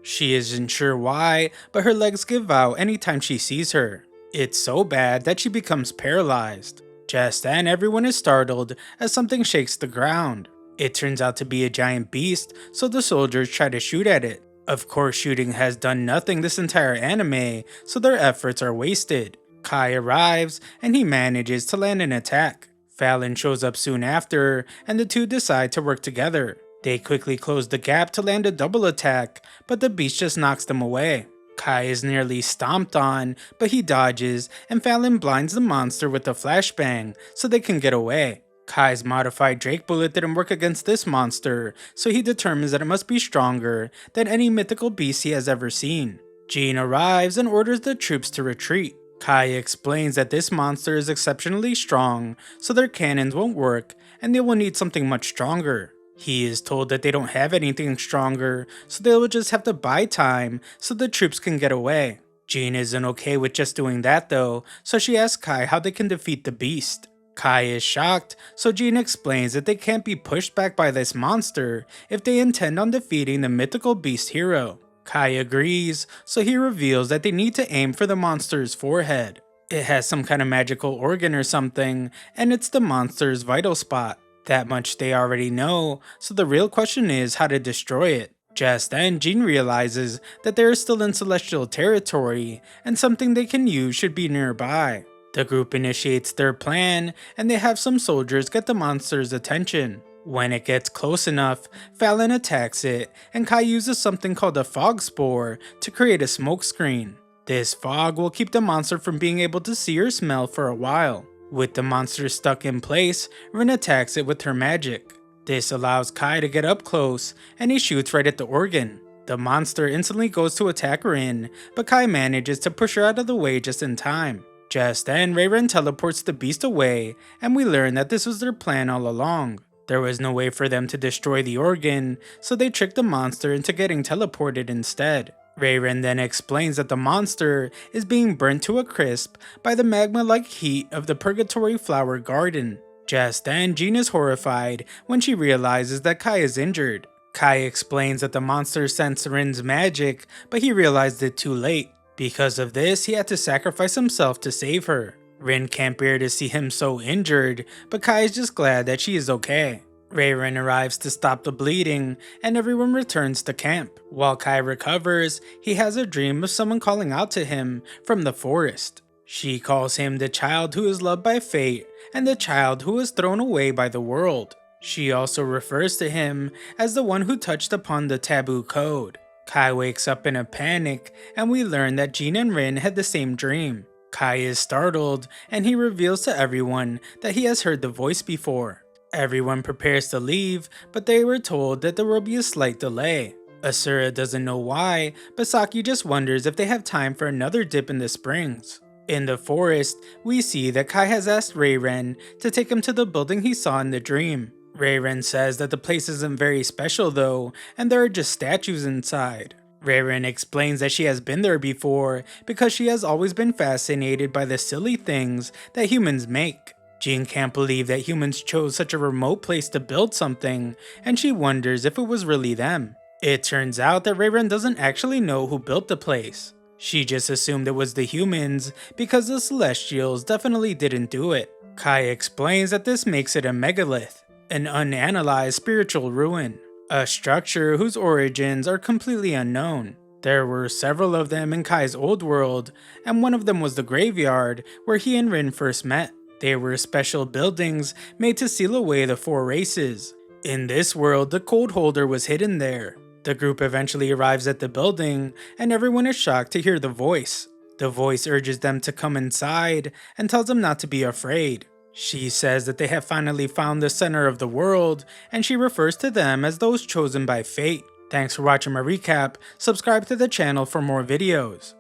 She isn't sure why, but her legs give out anytime she sees her. It's so bad that she becomes paralyzed. Just then, everyone is startled as something shakes the ground. It turns out to be a giant beast, so the soldiers try to shoot at it. Of course, shooting has done nothing this entire anime, so their efforts are wasted. Kai arrives, and he manages to land an attack. Fallon shows up soon after, and the two decide to work together. They quickly close the gap to land a double attack, but the beast just knocks them away. Kai is nearly stomped on, but he dodges, and Fallon blinds the monster with a flashbang so they can get away. Kai's modified Drake bullet didn't work against this monster, so he determines that it must be stronger than any mythical beast he has ever seen. Jean arrives and orders the troops to retreat. Kai explains that this monster is exceptionally strong, so their cannons won't work and they will need something much stronger. He is told that they don't have anything stronger, so they will just have to buy time so the troops can get away. Jean isn't okay with just doing that though, so she asks Kai how they can defeat the beast. Kai is shocked, so Jean explains that they can't be pushed back by this monster if they intend on defeating the mythical beast hero. Kai agrees, so he reveals that they need to aim for the monster's forehead. It has some kind of magical organ or something, and it's the monster's vital spot. That much they already know, so the real question is how to destroy it. Just then, Jean realizes that they are still in celestial territory, and something they can use should be nearby. The group initiates their plan, and they have some soldiers get the monster's attention. When it gets close enough, Fallon attacks it, and Kai uses something called a fog spore to create a smoke screen. This fog will keep the monster from being able to see or smell for a while. With the monster stuck in place, Rin attacks it with her magic. This allows Kai to get up close, and he shoots right at the organ. The monster instantly goes to attack Rin, but Kai manages to push her out of the way just in time. Just then, Rin teleports the beast away, and we learn that this was their plan all along. There was no way for them to destroy the organ, so they tricked the monster into getting teleported instead. Rin then explains that the monster is being burnt to a crisp by the magma-like heat of the Purgatory Flower Garden. Just then, Jean is horrified when she realizes that Kai is injured. Kai explains that the monster sensed Rin's magic, but he realized it too late. Because of this, he had to sacrifice himself to save her. Rin can't bear to see him so injured, but Kai is just glad that she is okay. Rin arrives to stop the bleeding, and everyone returns to camp. While Kai recovers, he has a dream of someone calling out to him from the forest. She calls him the child who is loved by fate, and the child who was thrown away by the world. She also refers to him as the one who touched upon the taboo code. Kai wakes up in a panic, and we learn that Jean and Rin had the same dream. Kai is startled, and he reveals to everyone that he has heard the voice before. Everyone prepares to leave, but they were told that there will be a slight delay. Asura doesn't know why, but Saki just wonders if they have time for another dip in the springs. In the forest, we see that Kai has asked Rin to take him to the building he saw in the dream. Rin says that the place isn't very special though, and there are just statues inside. Rin explains that she has been there before because she has always been fascinated by the silly things that humans make. Jean can't believe that humans chose such a remote place to build something, and she wonders if it was really them. It turns out that Rin doesn't actually know who built the place. She just assumed it was the humans because the Celestials definitely didn't do it. Kai explains that this makes it a megalith, an unanalyzed spiritual ruin, a structure whose origins are completely unknown. There were several of them in Kai's old world, and one of them was the graveyard where he and Rin first met. They were special buildings made to seal away the four races. In this world, the code holder was hidden there. The group eventually arrives at the building, and everyone is shocked to hear the voice. The voice urges them to come inside and tells them not to be afraid. She says that they have finally found the center of the world, and she refers to them as those chosen by fate. Thanks for watching my recap. Subscribe to the channel for more videos.